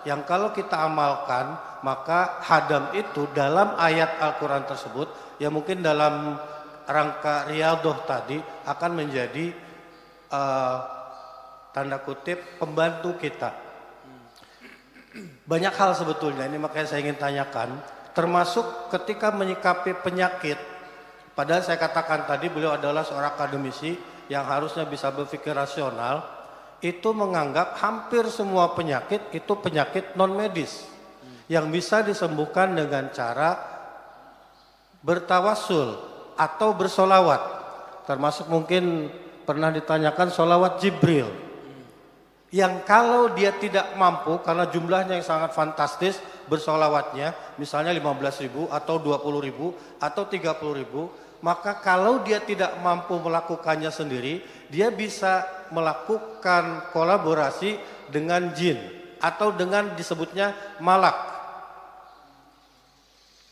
yang kalau kita amalkan, maka hadam itu dalam ayat Al-Quran tersebut, ya mungkin dalam rangka riyadhah tadi akan menjadi tanda kutip pembantu kita. Banyak hal sebetulnya, ini makanya saya ingin tanyakan, termasuk ketika menyikapi penyakit. Padahal saya katakan tadi beliau adalah seorang akademisi yang harusnya bisa berpikir rasional, itu menganggap hampir semua penyakit itu penyakit non medis yang bisa disembuhkan dengan cara bertawassul atau bersolawat. Termasuk mungkin pernah ditanyakan solawat Jibril, yang kalau dia tidak mampu karena jumlahnya yang sangat fantastis bersolawatnya, misalnya 15.000 atau 20.000 atau 30.000, maka kalau dia tidak mampu melakukannya sendiri, dia bisa melakukan kolaborasi dengan jin atau dengan disebutnya malak.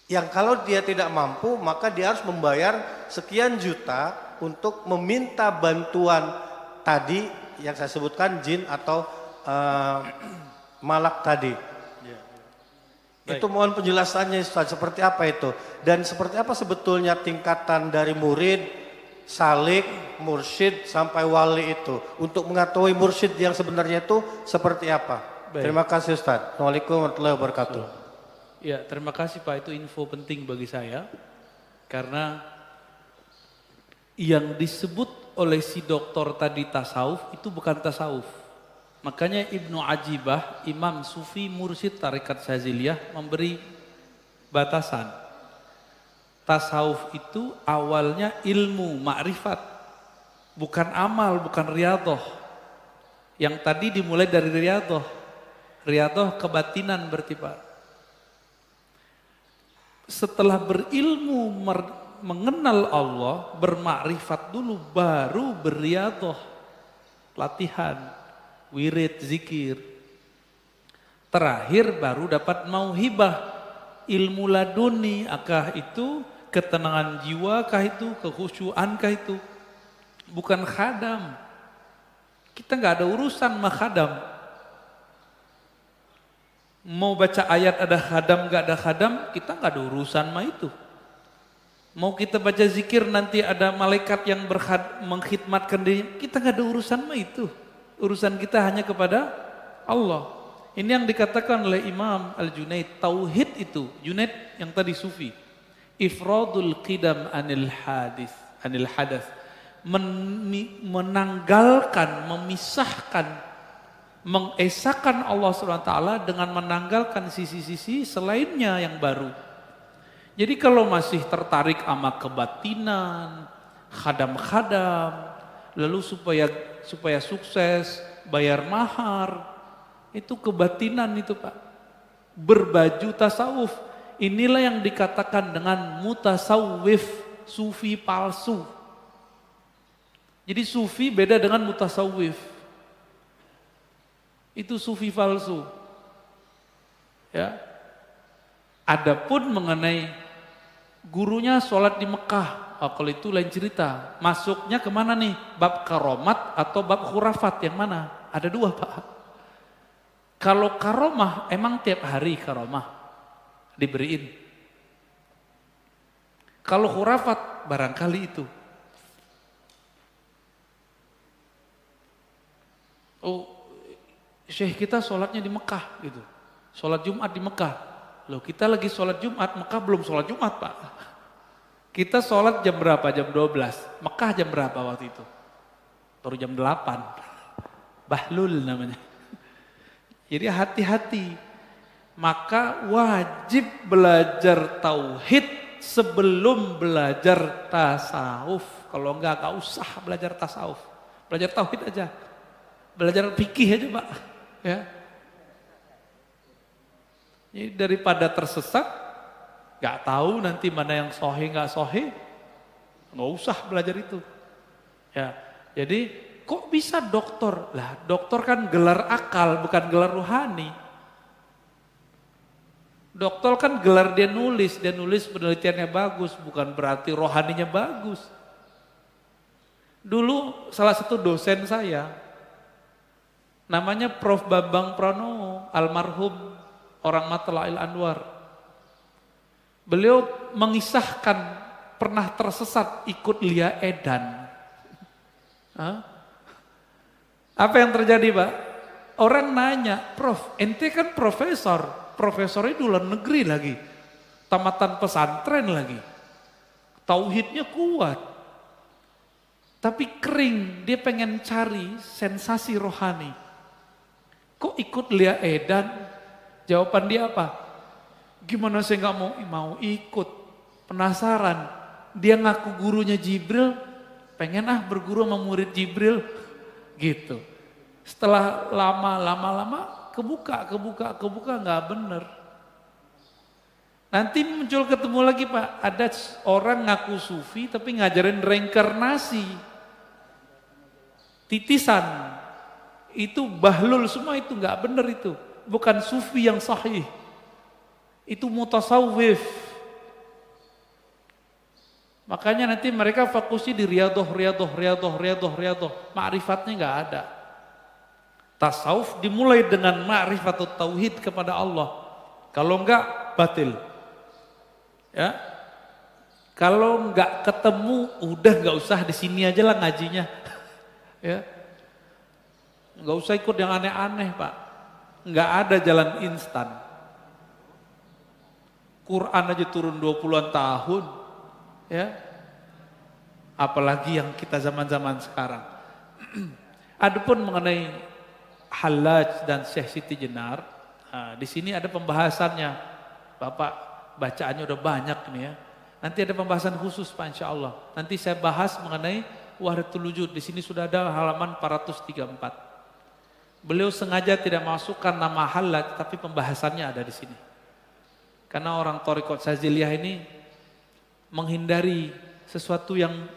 Yang kalau dia tidak mampu, maka dia harus membayar sekian juta untuk meminta bantuan tadi yang saya sebutkan jin atau malak tadi. Itu mohon penjelasannya Ustaz, seperti apa itu? Dan seperti apa sebetulnya tingkatan dari murid, salik, mursyid sampai wali itu? Untuk mengetahui mursyid yang sebenarnya itu seperti apa? Baik. Terima kasih Ustaz. Assalamualaikum warahmatullahi wabarakatuh. Ya, terima kasih Pak, itu info penting bagi saya. Karena yang disebut oleh si doktor tadi tasawuf itu bukan tasawuf. Makanya Ibnu Ajibah, Imam Sufi Mursyid Tarekat Syaziliyah memberi batasan. Tasawuf itu awalnya ilmu, ma'rifat. Bukan amal, bukan riyadhah. Yang tadi dimulai dari riyadhah. Riyadhah kebatinan berarti Pak. Setelah berilmu mengenal Allah, bermakrifat dulu, baru berriyadhah, latihan, wirid, zikir. Terakhir baru dapat mauhibah, ilmu laduni, akah itu ketenangan jiwa, kah itu kekhusyuan, kah itu bukan khadam. Kita nggak ada urusan sama khadam. Mau baca ayat ada khadam nggak ada khadam, kita nggak ada urusan sama itu. Mau kita baca zikir nanti ada malaikat yang mengkhidmatkan diri, kita nggak ada urusan sama itu. Urusan kita hanya kepada Allah. Ini yang dikatakan oleh Imam Al-Junaid, tauhid itu, Junaid yang tadi sufi, ifradul qidam anil hadas, menanggalkan, memisahkan, mengesahkan Allah SWT dengan menanggalkan sisi-sisi selainnya yang baru. Jadi kalau masih tertarik sama kebatinan, khadam-khadam, lalu supaya sukses, bayar mahar, itu kebatinan itu Pak. Berbaju tasawuf. Inilah yang dikatakan dengan mutasawwif, sufi palsu. Jadi sufi beda dengan mutasawwif. Itu sufi palsu. Ya. Adapun mengenai gurunya sholat di Mekah, kalau itu lain cerita. Masuknya kemana nih? Bab karomat atau bab khurafat yang mana? Ada dua Pak. Kalau karomah, emang tiap hari karomah diberiin. Kalau khurafat, barangkali itu. Oh, syekh kita sholatnya di Mekah gitu. Sholat Jumat di Mekah. Loh kita lagi sholat Jumat, Mekah belum sholat Jumat Pak. Kita sholat jam berapa? Jam 12. Mekah jam berapa waktu itu? Baru jam 8. Bahlul namanya. Jadi hati-hati. Maka wajib belajar tauhid sebelum belajar tasawuf. Kalau enggak usah belajar tasawuf. Belajar tauhid aja. Belajar fikih aja Pak. Ya. Jadi daripada tersesat, nggak tahu nanti mana yang sahih nggak sahih, nggak usah belajar itu. Ya, jadi kok bisa doktor? Lah, doktor kan gelar akal, bukan gelar rohani. Doktor kan gelar dia nulis penelitiannya bagus, bukan berarti rohaninya bagus. Dulu salah satu dosen saya, namanya Prof. Bambang Pranowo, almarhum, orang Matla'il Anwar. Beliau mengisahkan pernah tersesat ikut Lia Edan. Hah? Apa yang terjadi Pak? Orang nanya, Prof, ente kan profesornya di luar negeri lagi, tamatan pesantren lagi, tauhidnya kuat, tapi kering, dia pengen cari sensasi rohani. Kok ikut Lia Edan? Jawaban dia apa? Gimana saya nggak mau ikut, penasaran. Dia ngaku gurunya Jibril, pengen berguru sama murid Jibril, gitu. Setelah lama kebuka nggak bener. Nanti muncul ketemu lagi Pak, ada orang ngaku sufi tapi ngajarin reinkarnasi, titisan, itu bahlul semua, itu nggak bener itu, bukan sufi yang sahih, itu mutasawwif. Makanya nanti mereka fokusnya di riyadhah, ma'rifatnya nggak ada. Tasawuf dimulai dengan ma'rifat atau tauhid kepada Allah. Kalau enggak batil. Ya. Kalau enggak ketemu, udah enggak usah di sini aja lah ngajinya. Ya. Enggak usah ikut yang aneh-aneh, Pak. Enggak ada jalan instan. Quran aja turun 20-an tahun. Ya. Apalagi yang kita zaman-zaman sekarang. Adapun mengenai Hallaj dan Syekh Siti Jenar, nah, di sini ada pembahasannya. Bapak bacaannya udah banyak nih ya. Nanti ada pembahasan khusus Pak insya Allah. Nanti saya bahas mengenai Wahdatul Wujud. Di sini sudah ada halaman 434. Beliau sengaja tidak masukkan nama Hallaj, tapi pembahasannya ada di sini. Karena orang Thariqat Syadziliyah ini menghindari sesuatu yang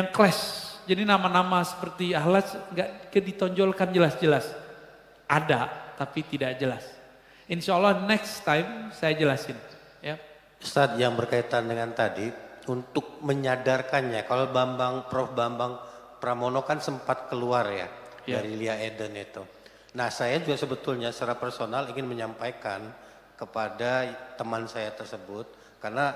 clash. Jadi nama-nama seperti Hallaj nggak ditonjolkan jelas-jelas. Ada, tapi tidak jelas. Insya Allah next time saya jelasin. Ya. Ustadz, yang berkaitan dengan tadi, untuk menyadarkannya, kalau Prof. Bambang Pramono kan sempat keluar ya, Ya. dari Lia Eden itu. Nah, saya juga sebetulnya secara personal ingin menyampaikan kepada teman saya tersebut, karena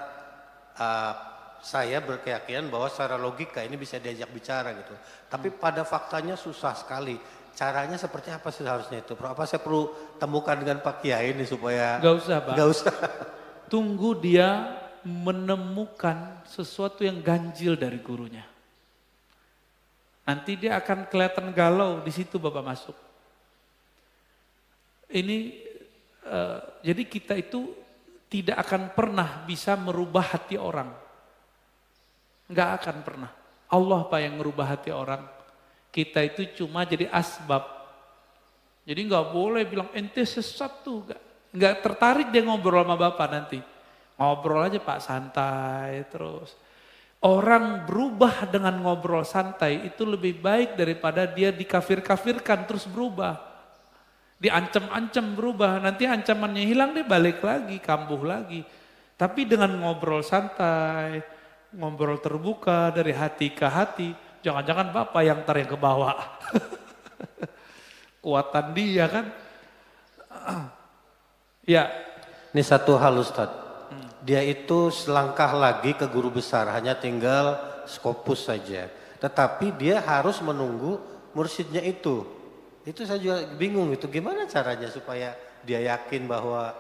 saya berkeyakinan bahwa secara logika ini bisa diajak bicara gitu. Tapi pada faktanya susah sekali. Caranya seperti apa sih seharusnya itu? Apa saya perlu temukan dengan Pak Kiai ini supaya... Gak usah Pak. Gak usah. Tunggu dia menemukan sesuatu yang ganjil dari gurunya. Nanti dia akan kelihatan galau, di situ Bapak masuk. Ini jadi kita itu tidak akan pernah bisa merubah hati orang. Nggak akan pernah. Allah Pak yang merubah hati orang. Kita itu cuma jadi asbab. Jadi nggak boleh bilang ente sesat tuh. Nggak tertarik dia ngobrol sama Bapak nanti. Ngobrol aja Pak santai terus. Orang berubah dengan ngobrol santai itu lebih baik daripada dia dikafir-kafirkan terus berubah. Diancam-ancam berubah, nanti ancamannya hilang dia balik lagi, kambuh lagi. Tapi dengan ngobrol santai, ngobrol terbuka dari hati ke hati, jangan-jangan Bapak yang yang ke bawah. Kuatan dia kan. Ya. Ini satu hal Ustadz. Dia itu selangkah lagi ke guru besar, hanya tinggal Skopus saja. Tetapi dia harus menunggu mursyidnya itu. Itu saya juga bingung itu gimana caranya supaya dia yakin bahwa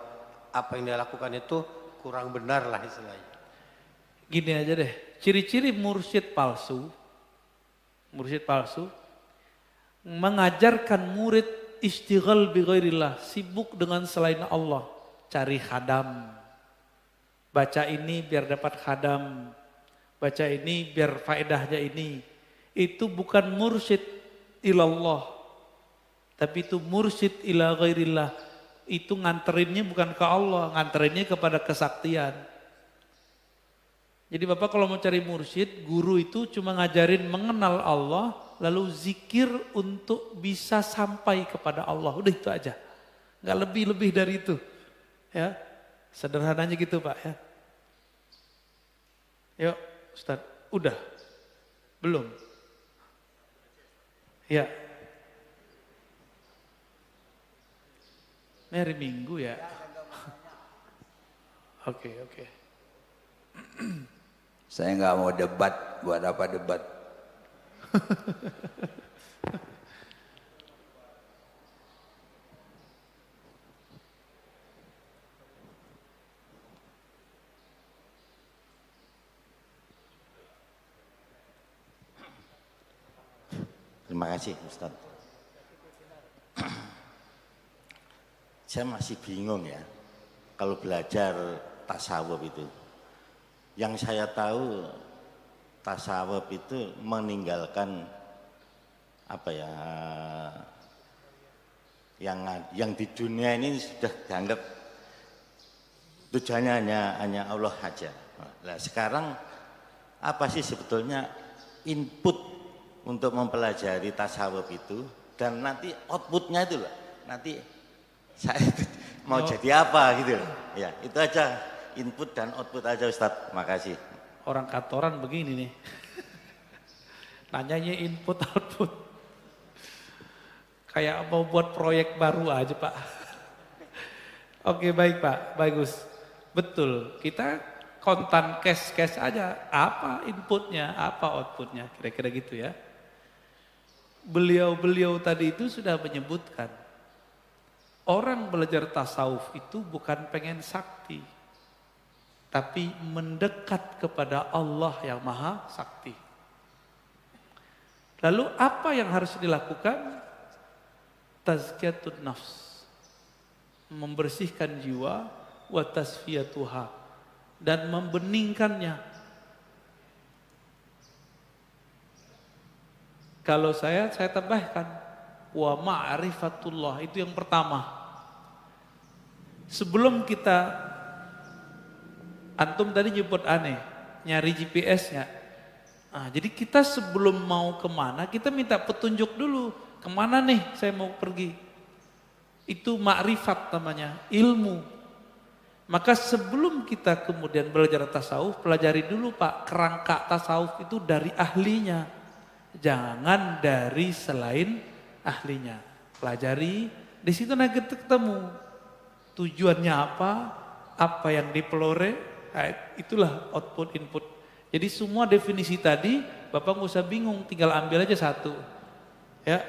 apa yang dia lakukan itu kurang benar lah istilahnya. Gini aja deh, ciri-ciri mursyid palsu mengajarkan murid istighal bi ghairillah, sibuk dengan selain Allah, cari khadam. Baca ini biar dapat khadam, baca ini biar faedahnya ini. Itu bukan mursyid ilallah. Tapi itu mursyid ila ghairillah. Itu nganterinnya bukan ke Allah, nganterinnya kepada kesaktian. Jadi Bapak kalau mau cari mursyid, guru itu cuma ngajarin mengenal Allah, lalu zikir untuk bisa sampai kepada Allah. Udah itu aja. Nggak lebih-lebih dari itu. Ya, sederhananya gitu Pak ya. Yuk Ustaz, udah? Belum? Ya. Ini hari Minggu ya? Oke. Saya nggak mau debat, buat apa debat? Terima kasih Ustaz. Saya masih bingung ya, kalau belajar tasawuf itu. Yang saya tahu tasawuf itu meninggalkan apa ya, yang di dunia ini sudah dianggap tujuannya hanya Allah saja. Nah, sekarang apa sih sebetulnya input untuk mempelajari tasawuf itu, dan nanti outputnya itu loh, nanti saya mau jadi apa gitu loh. Ya itu aja, input dan output aja Ustadz. Makasih. Orang kantoran begini nih. Nanyanya input output. Kayak mau buat proyek baru aja Pak. Oke baik Pak, bagus. Betul, kita kontan cash aja. Apa inputnya, apa outputnya, kira-kira gitu ya. Beliau tadi itu sudah menyebutkan. Orang belajar tasawuf itu bukan pengen sakti. Tapi mendekat kepada Allah yang maha sakti. Lalu apa yang harus dilakukan? Tazkiyatun nafs. Membersihkan jiwa, wa tasfiyatuha. Dan membeningkannya. Kalau saya tambahkan. Wa ma'rifatullah, itu yang pertama. Sebelum kita, antum tadi nyebut aneh, nyari GPS-nya. Nah, jadi kita sebelum mau kemana, kita minta petunjuk dulu. Kemana nih saya mau pergi. Itu ma'rifat namanya, ilmu. Maka sebelum kita kemudian belajar tasawuf, pelajari dulu Pak, kerangka tasawuf itu dari ahlinya. Jangan dari selain ahlinya. Pelajari, di situ nanti ketemu tujuannya apa yang dipelore, itulah output input. Jadi semua definisi tadi, Bapak nggak usah bingung, tinggal ambil aja satu. Ya.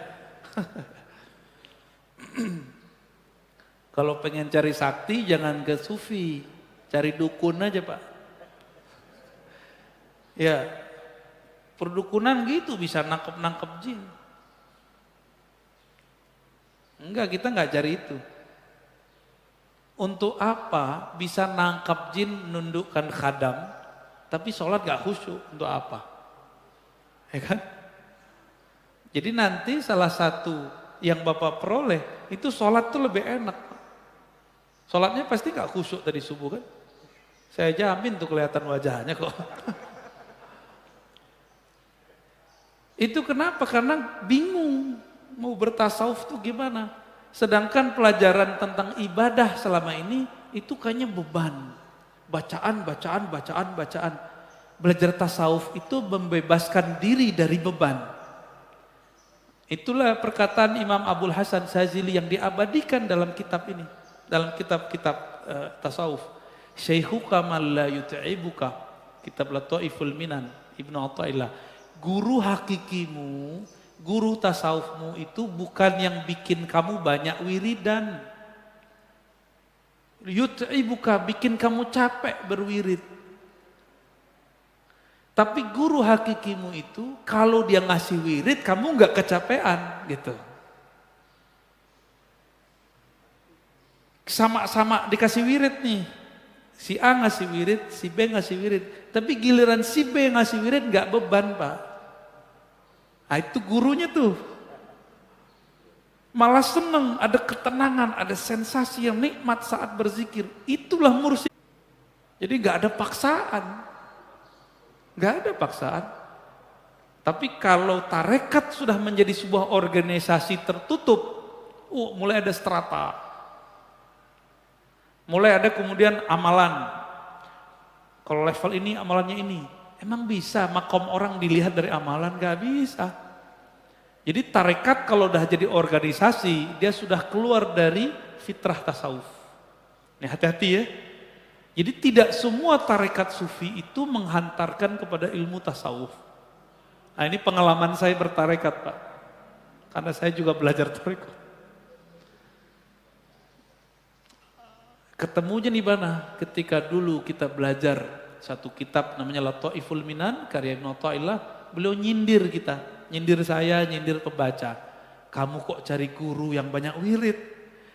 Kalau pengen cari sakti jangan ke sufi, cari dukun aja Pak. Ya, perdukunan gitu bisa nangkep jin. Enggak, kita nggak cari itu. Untuk apa bisa nangkap jin nundukkan khadam, tapi sholat gak khusyuk, untuk apa? Ya kan? Jadi nanti salah satu yang Bapak peroleh, itu sholat tuh lebih enak. Sholatnya pasti gak khusyuk tadi subuh kan? Saya jamin tuh kelihatan wajahnya kok. Itu kenapa? Karena bingung mau bertasawuf tuh gimana. Sedangkan pelajaran tentang ibadah selama ini itu kayaknya beban. Bacaan. Belajar tasawuf itu membebaskan diri dari beban. Itulah perkataan Imam Abul Hasan Sazili yang diabadikan dalam kitab ini. Dalam kitab-kitab tasawuf. Syaikhuka man la yut'ibuka. Kitab Lataiful Minan, Ibnu Athaillah. Guru hakikimu, guru tasawufmu itu bukan yang bikin kamu banyak wiridan. Yut'ibuka, bikin kamu capek berwirid. Tapi guru hakikimu itu kalau dia ngasih wirid kamu nggak kecapean gitu. Sama-sama dikasih wirid nih. Si A ngasih wirid, si B ngasih wirid. Tapi giliran si B ngasih wirid nggak beban Pak. Nah itu gurunya tuh. Malah seneng, ada ketenangan, ada sensasi yang nikmat saat berzikir. Itulah mursyid. Jadi nggak ada paksaan. Nggak ada paksaan. Tapi kalau tarekat sudah menjadi sebuah organisasi tertutup, mulai ada strata. Mulai ada kemudian amalan. Kalau level ini amalannya ini. Emang bisa makom orang dilihat dari amalan? Gak bisa. Jadi tarekat kalau udah jadi organisasi, dia sudah keluar dari fitrah tasawuf. Ini hati-hati ya. Jadi tidak semua tarekat sufi itu menghantarkan kepada ilmu tasawuf. Nah ini pengalaman saya bertarekat Pak. Karena saya juga belajar tarekat. Ketemunya di mana? Ketika dulu kita belajar satu kitab namanya Lataiful Minan, karya Ibnu Athaillah, beliau nyindir kita, nyindir saya, nyindir pembaca. Kamu kok cari guru yang banyak wirid?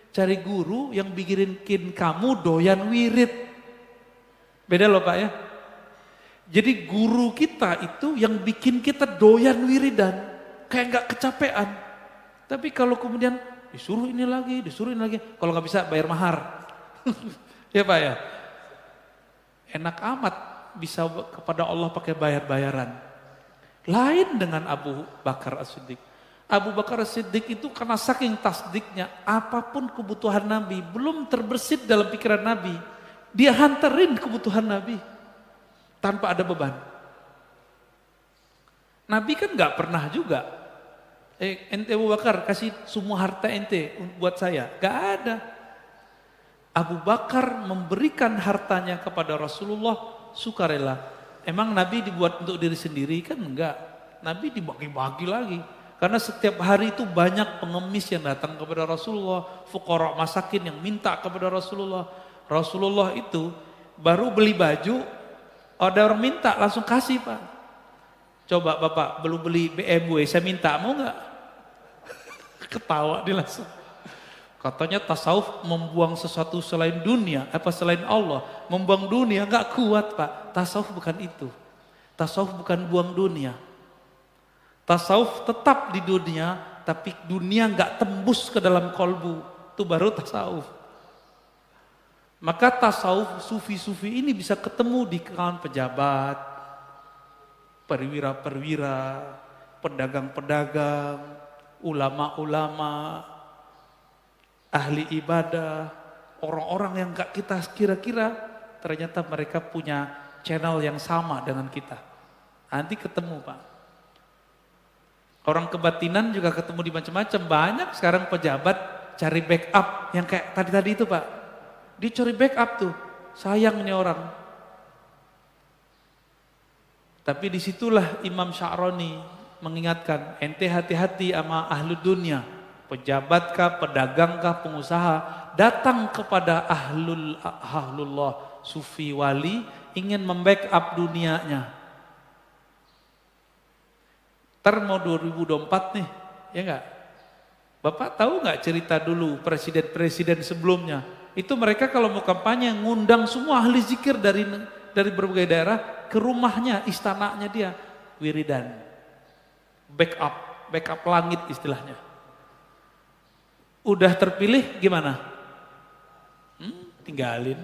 Cari guru yang bikin kamu doyan wirid. Beda loh Pak ya. Jadi guru kita itu yang bikin kita doyan wiridan, kayak nggak kecapean. Tapi kalau kemudian disuruh ini lagi, kalau nggak bisa bayar mahar. Ya Pak ya. Enak amat bisa kepada Allah pakai bayar-bayaran. Lain dengan Abu Bakar As-Siddiq. Abu Bakar As-Siddiq itu karena saking tasdiknya, apapun kebutuhan Nabi belum terbersit dalam pikiran Nabi, dia hantarin kebutuhan Nabi tanpa ada beban. Nabi kan nggak pernah juga, ente Abu Bakar kasih semua harta ente buat saya, nggak ada. Abu Bakar memberikan hartanya kepada Rasulullah sukarela. Emang Nabi dibuat untuk diri sendiri kan enggak. Nabi dibagi-bagi lagi. Karena setiap hari itu banyak pengemis yang datang kepada Rasulullah. Fuqara masakin yang minta kepada Rasulullah. Rasulullah itu baru beli baju, ada orang minta langsung kasih Pak. Coba Bapak belum beli BMW, saya minta, mau enggak? Ketawa dia langsung. Katanya tasawuf membuang sesuatu selain dunia, selain Allah. Membuang dunia enggak kuat Pak. Tasawuf bukan itu. Tasawuf bukan buang dunia. Tasawuf tetap di dunia, tapi dunia enggak tembus ke dalam kolbu. Itu baru tasawuf. Maka tasawuf sufi-sufi ini bisa ketemu di kalangan pejabat, perwira-perwira, pedagang-pedagang, ulama-ulama, ahli ibadah, orang-orang yang gak kita kira-kira, ternyata mereka punya channel yang sama dengan kita. Nanti ketemu Pak. Orang kebatinan juga ketemu di macam-macam. Banyak sekarang pejabat cari backup yang kayak tadi-tadi itu Pak. Dia cari backup tuh. Sayang nih orang. Tapi disitulah Imam Sya'rani mengingatkan, ente hati-hati sama ahlu dunia. Pejabatkah, pedagangkah, pengusaha. Datang kepada ahlullah, sufi wali, ingin membackup dunianya. Ntar mau 2024 nih, ya enggak? Bapak tahu nggak cerita dulu presiden-presiden sebelumnya? Itu mereka kalau mau kampanye ngundang semua ahli zikir dari berbagai daerah ke rumahnya, istananya dia, wiridan, backup langit istilahnya. Udah terpilih gimana? Tinggalin.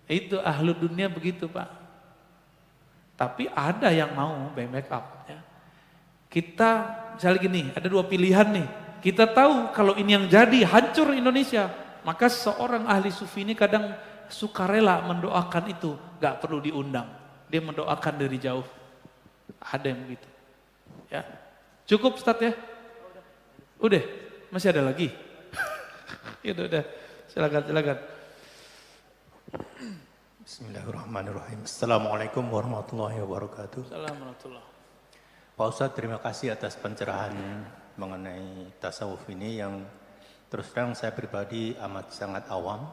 Itu ahlu dunia begitu Pak. Tapi ada yang mau backup. Ya. Kita misalnya gini, ada dua pilihan nih. Kita tahu kalau ini yang jadi hancur Indonesia. Maka seorang ahli sufi ini kadang sukarela mendoakan itu. Gak perlu diundang. Dia mendoakan dari jauh. Ada yang begitu. Ya. Cukup Ustaz ya? Udah? Masih ada lagi? Udah. Silakan. Bismillahirrahmanirrahim. Assalamualaikum warahmatullahi wabarakatuh. Assalamualaikum. Pak Ustadz, terima kasih atas pencerahan mengenai tasawuf ini yang terus terang saya pribadi amat sangat awam.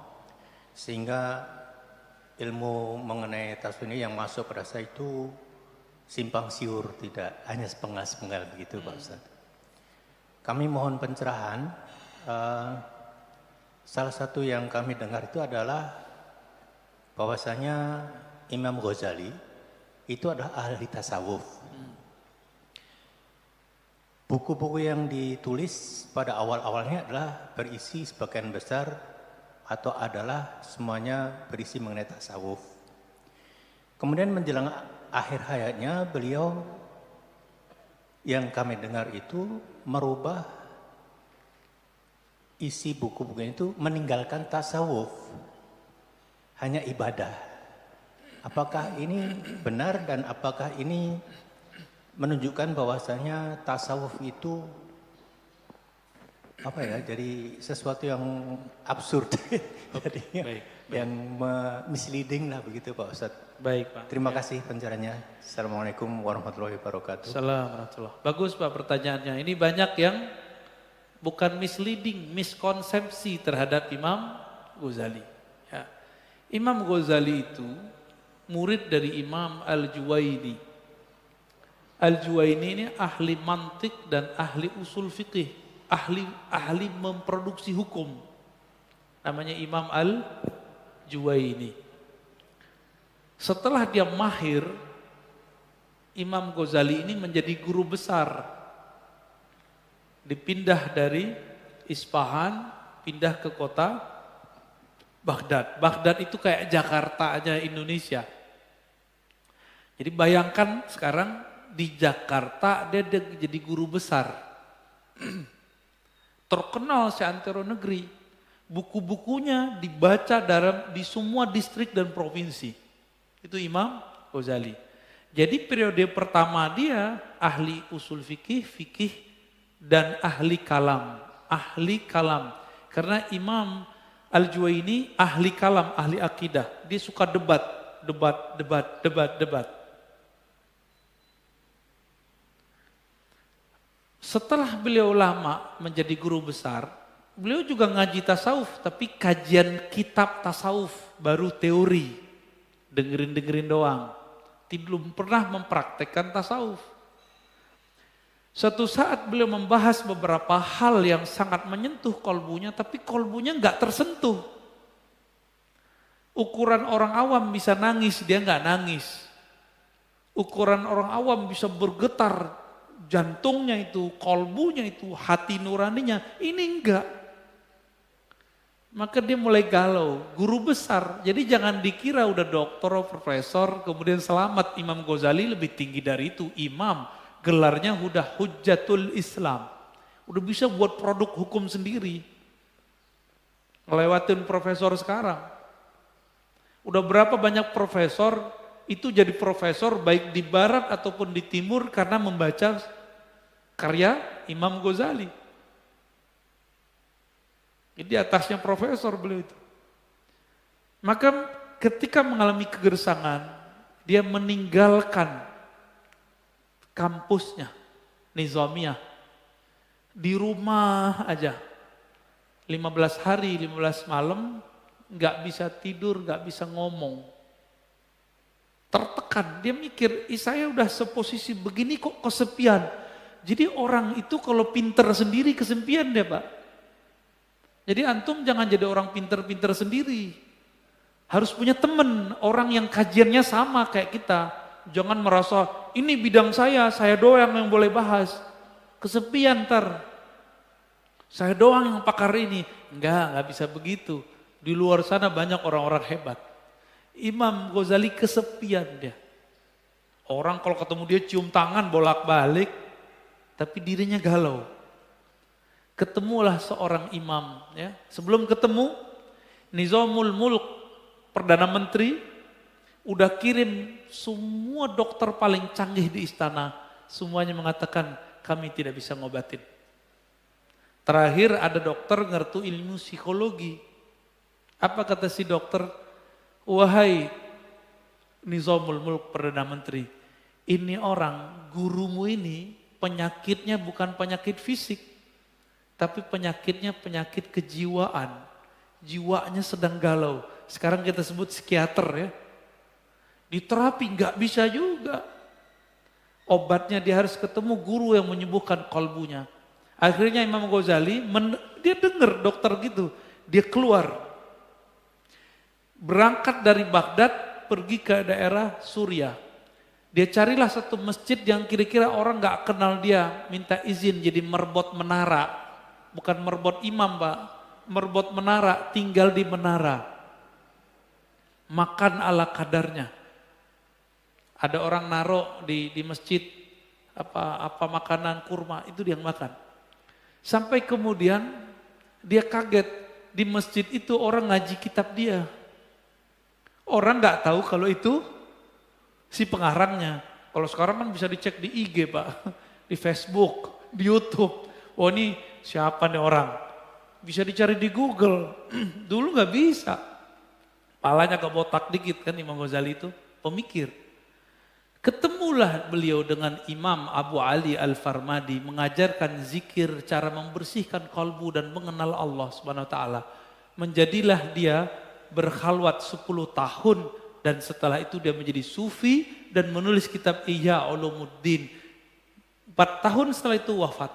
Sehingga ilmu mengenai tasawuf ini yang masuk pada saya itu simpang siur, tidak hanya sepenggal-sepenggal begitu Pak Ustadz. Kami mohon pencerahan. Salah satu yang kami dengar itu adalah bahwasanya Imam Ghazali itu adalah ahli tasawuf. Buku-buku yang ditulis pada awal-awalnya adalah berisi sebagian besar atau adalah semuanya berisi mengenai tasawuf. Kemudian menjelang akhir hayatnya beliau yang kami dengar itu merubah isi buku-buku itu meninggalkan tasawuf. Hanya ibadah. Apakah ini benar dan apakah ini menunjukkan bahwasanya tasawuf itu jadi sesuatu yang absurd. Jadi baik. yang misleading lah begitu Pak Ustadz. Baik Pak. Terima kasih pencerahannya. Assalamualaikum warahmatullahi wabarakatuh. Assalamualaikum. Bagus Pak pertanyaannya. Ini banyak yang bukan misleading, miskonsepsi terhadap Imam Ghazali. Ya. Imam Ghazali itu murid dari Imam Al-Juwaini. Al-Juwaini ini ahli mantik dan ahli usul fikih, ahli memproduksi hukum. Namanya Imam Al-Juwaini. Setelah dia mahir, Imam Ghazali ini menjadi guru besar. Dipindah dari Isfahan, pindah ke kota Baghdad. Baghdad itu kayak Jakarta aja Indonesia. Jadi bayangkan sekarang di Jakarta dia jadi guru besar. Terkenal seantero negeri. Buku-bukunya dibaca di semua distrik dan provinsi. Itu Imam Ghazali. Jadi periode pertama dia ahli usul fikih dan ahli kalam. Ahli kalam. Karena Imam Al-Juwaini ahli kalam, ahli akidah. Dia suka debat. Setelah beliau lama menjadi guru besar, beliau juga ngaji tasawuf, tapi kajian kitab tasawuf, baru teori. Dengerin doang. Belum pernah mempraktekkan tasawuf. Suatu saat beliau membahas beberapa hal yang sangat menyentuh kolbunya, tapi kolbunya nggak tersentuh. Ukuran orang awam bisa nangis, dia nggak nangis. Ukuran orang awam bisa bergetar, jantungnya itu, kolbunya itu, hati nuraninya, ini enggak. Maka dia mulai galau, guru besar. Jadi jangan dikira udah doktor, profesor, kemudian selamat. Imam Ghazali lebih tinggi dari itu, imam. Gelarnya udah Hujjatul Islam. Udah bisa buat produk hukum sendiri. Ngelewatin profesor sekarang. Udah berapa banyak profesor itu jadi profesor baik di barat ataupun di timur karena membaca karya Imam Ghazali. Jadi atasnya profesor beliau itu. Maka ketika mengalami kegersangan, dia meninggalkan kampusnya, Nizamiyah. Di rumah aja. 15 hari, 15 malam, nggak bisa tidur, nggak bisa ngomong. Tertekan, dia mikir, saya udah seposisi begini kok kesepian. Jadi orang itu kalau pinter sendiri kesepian deh Pak. Jadi antum jangan jadi orang pinter-pinter sendiri. Harus punya teman, orang yang kajiannya sama kayak kita. Jangan merasa, ini bidang saya doang yang boleh bahas. Kesepian ntar. Saya doang yang pakar ini. Enggak bisa begitu. Di luar sana banyak orang-orang hebat. Imam Ghazali kesepian dia. Orang kalau ketemu dia cium tangan bolak-balik, tapi dirinya galau. Ketemulah seorang imam. Ya. Sebelum ketemu, Nizamul Mulk, Perdana Menteri, udah kirim semua dokter paling canggih di istana. Semuanya mengatakan, kami tidak bisa ngobatin. Terakhir ada dokter ngerti ilmu psikologi. Apa kata si dokter? Wahai Nizamul Mulk Perdana Menteri, ini orang gurumu ini penyakitnya bukan penyakit fisik, tapi penyakitnya penyakit kejiwaan. Jiwanya sedang galau. Sekarang kita sebut psikiater ya. Diterapi nggak bisa juga. Obatnya dia harus ketemu guru yang menyembuhkan kalbunya. Akhirnya Imam Ghazali, dia dengar dokter gitu, dia keluar. Berangkat dari Baghdad, pergi ke daerah Suriah. Dia carilah satu masjid yang kira-kira orang gak kenal dia, minta izin jadi merbot menara. Bukan merbot imam Pak, merbot menara, tinggal di menara. Makan ala kadarnya. Ada orang naruh di masjid, apa makanan kurma, itu dia makan. Sampai kemudian dia kaget, di masjid itu orang ngaji kitab dia. Orang nggak tahu kalau itu si pengarangnya. Kalau sekarang kan bisa dicek di IG Pak, di Facebook, di YouTube. Oh ini siapa nih orang? Bisa dicari di Google. Dulu nggak bisa. Palanya kebotak dikit kan Imam Ghazali itu, pemikir. Ketemulah beliau dengan Imam Abu Ali Al-Farmadi mengajarkan zikir, cara membersihkan kalbu dan mengenal Allah Subhanahu wa taala. Menjadilah dia berkhalwat 10 tahun dan setelah itu dia menjadi sufi dan menulis kitab Ihya Ulumuddin. 4 tahun setelah itu wafat.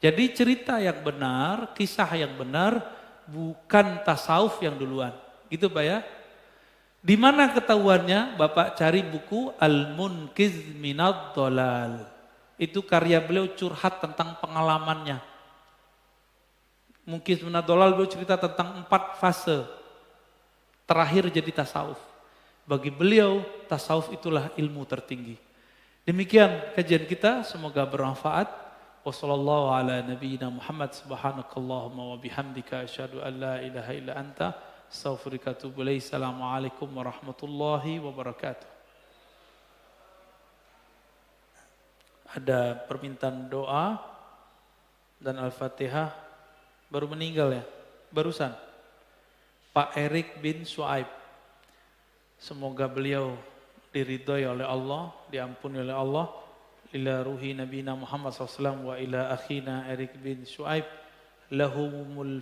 Jadi cerita yang benar, kisah yang benar, bukan tasawuf yang duluan. Gitu Pak ya. Di mana ketahuannya? Bapak cari buku Al-Munqiz Minadh Dhalal. Itu karya beliau curhat tentang pengalamannya. Munqiz Minadh Dhalal beliau cerita tentang 4 fase terakhir jadi tasawuf. Bagi beliau tasawuf itulah ilmu tertinggi. Demikian kajian kita, semoga bermanfaat. Wassallallahu ala nabiyyina Muhammad subhanakallahumma wa bihamdika asyhadu an la ilaha illa anta astaghfiruka wa atubu ilaik. Assalamualaikum warahmatullahi wabarakatuh. Ada permintaan doa dan Al-Fatihah. Baru meninggal ya? Barusan. Pak Erik bin Suaib. Semoga beliau diridhoi oleh Allah, diampuni oleh Allah. Ila ruhi nabiyina Muhammad SAW wa ila akhina Erik bin Suaib lahumul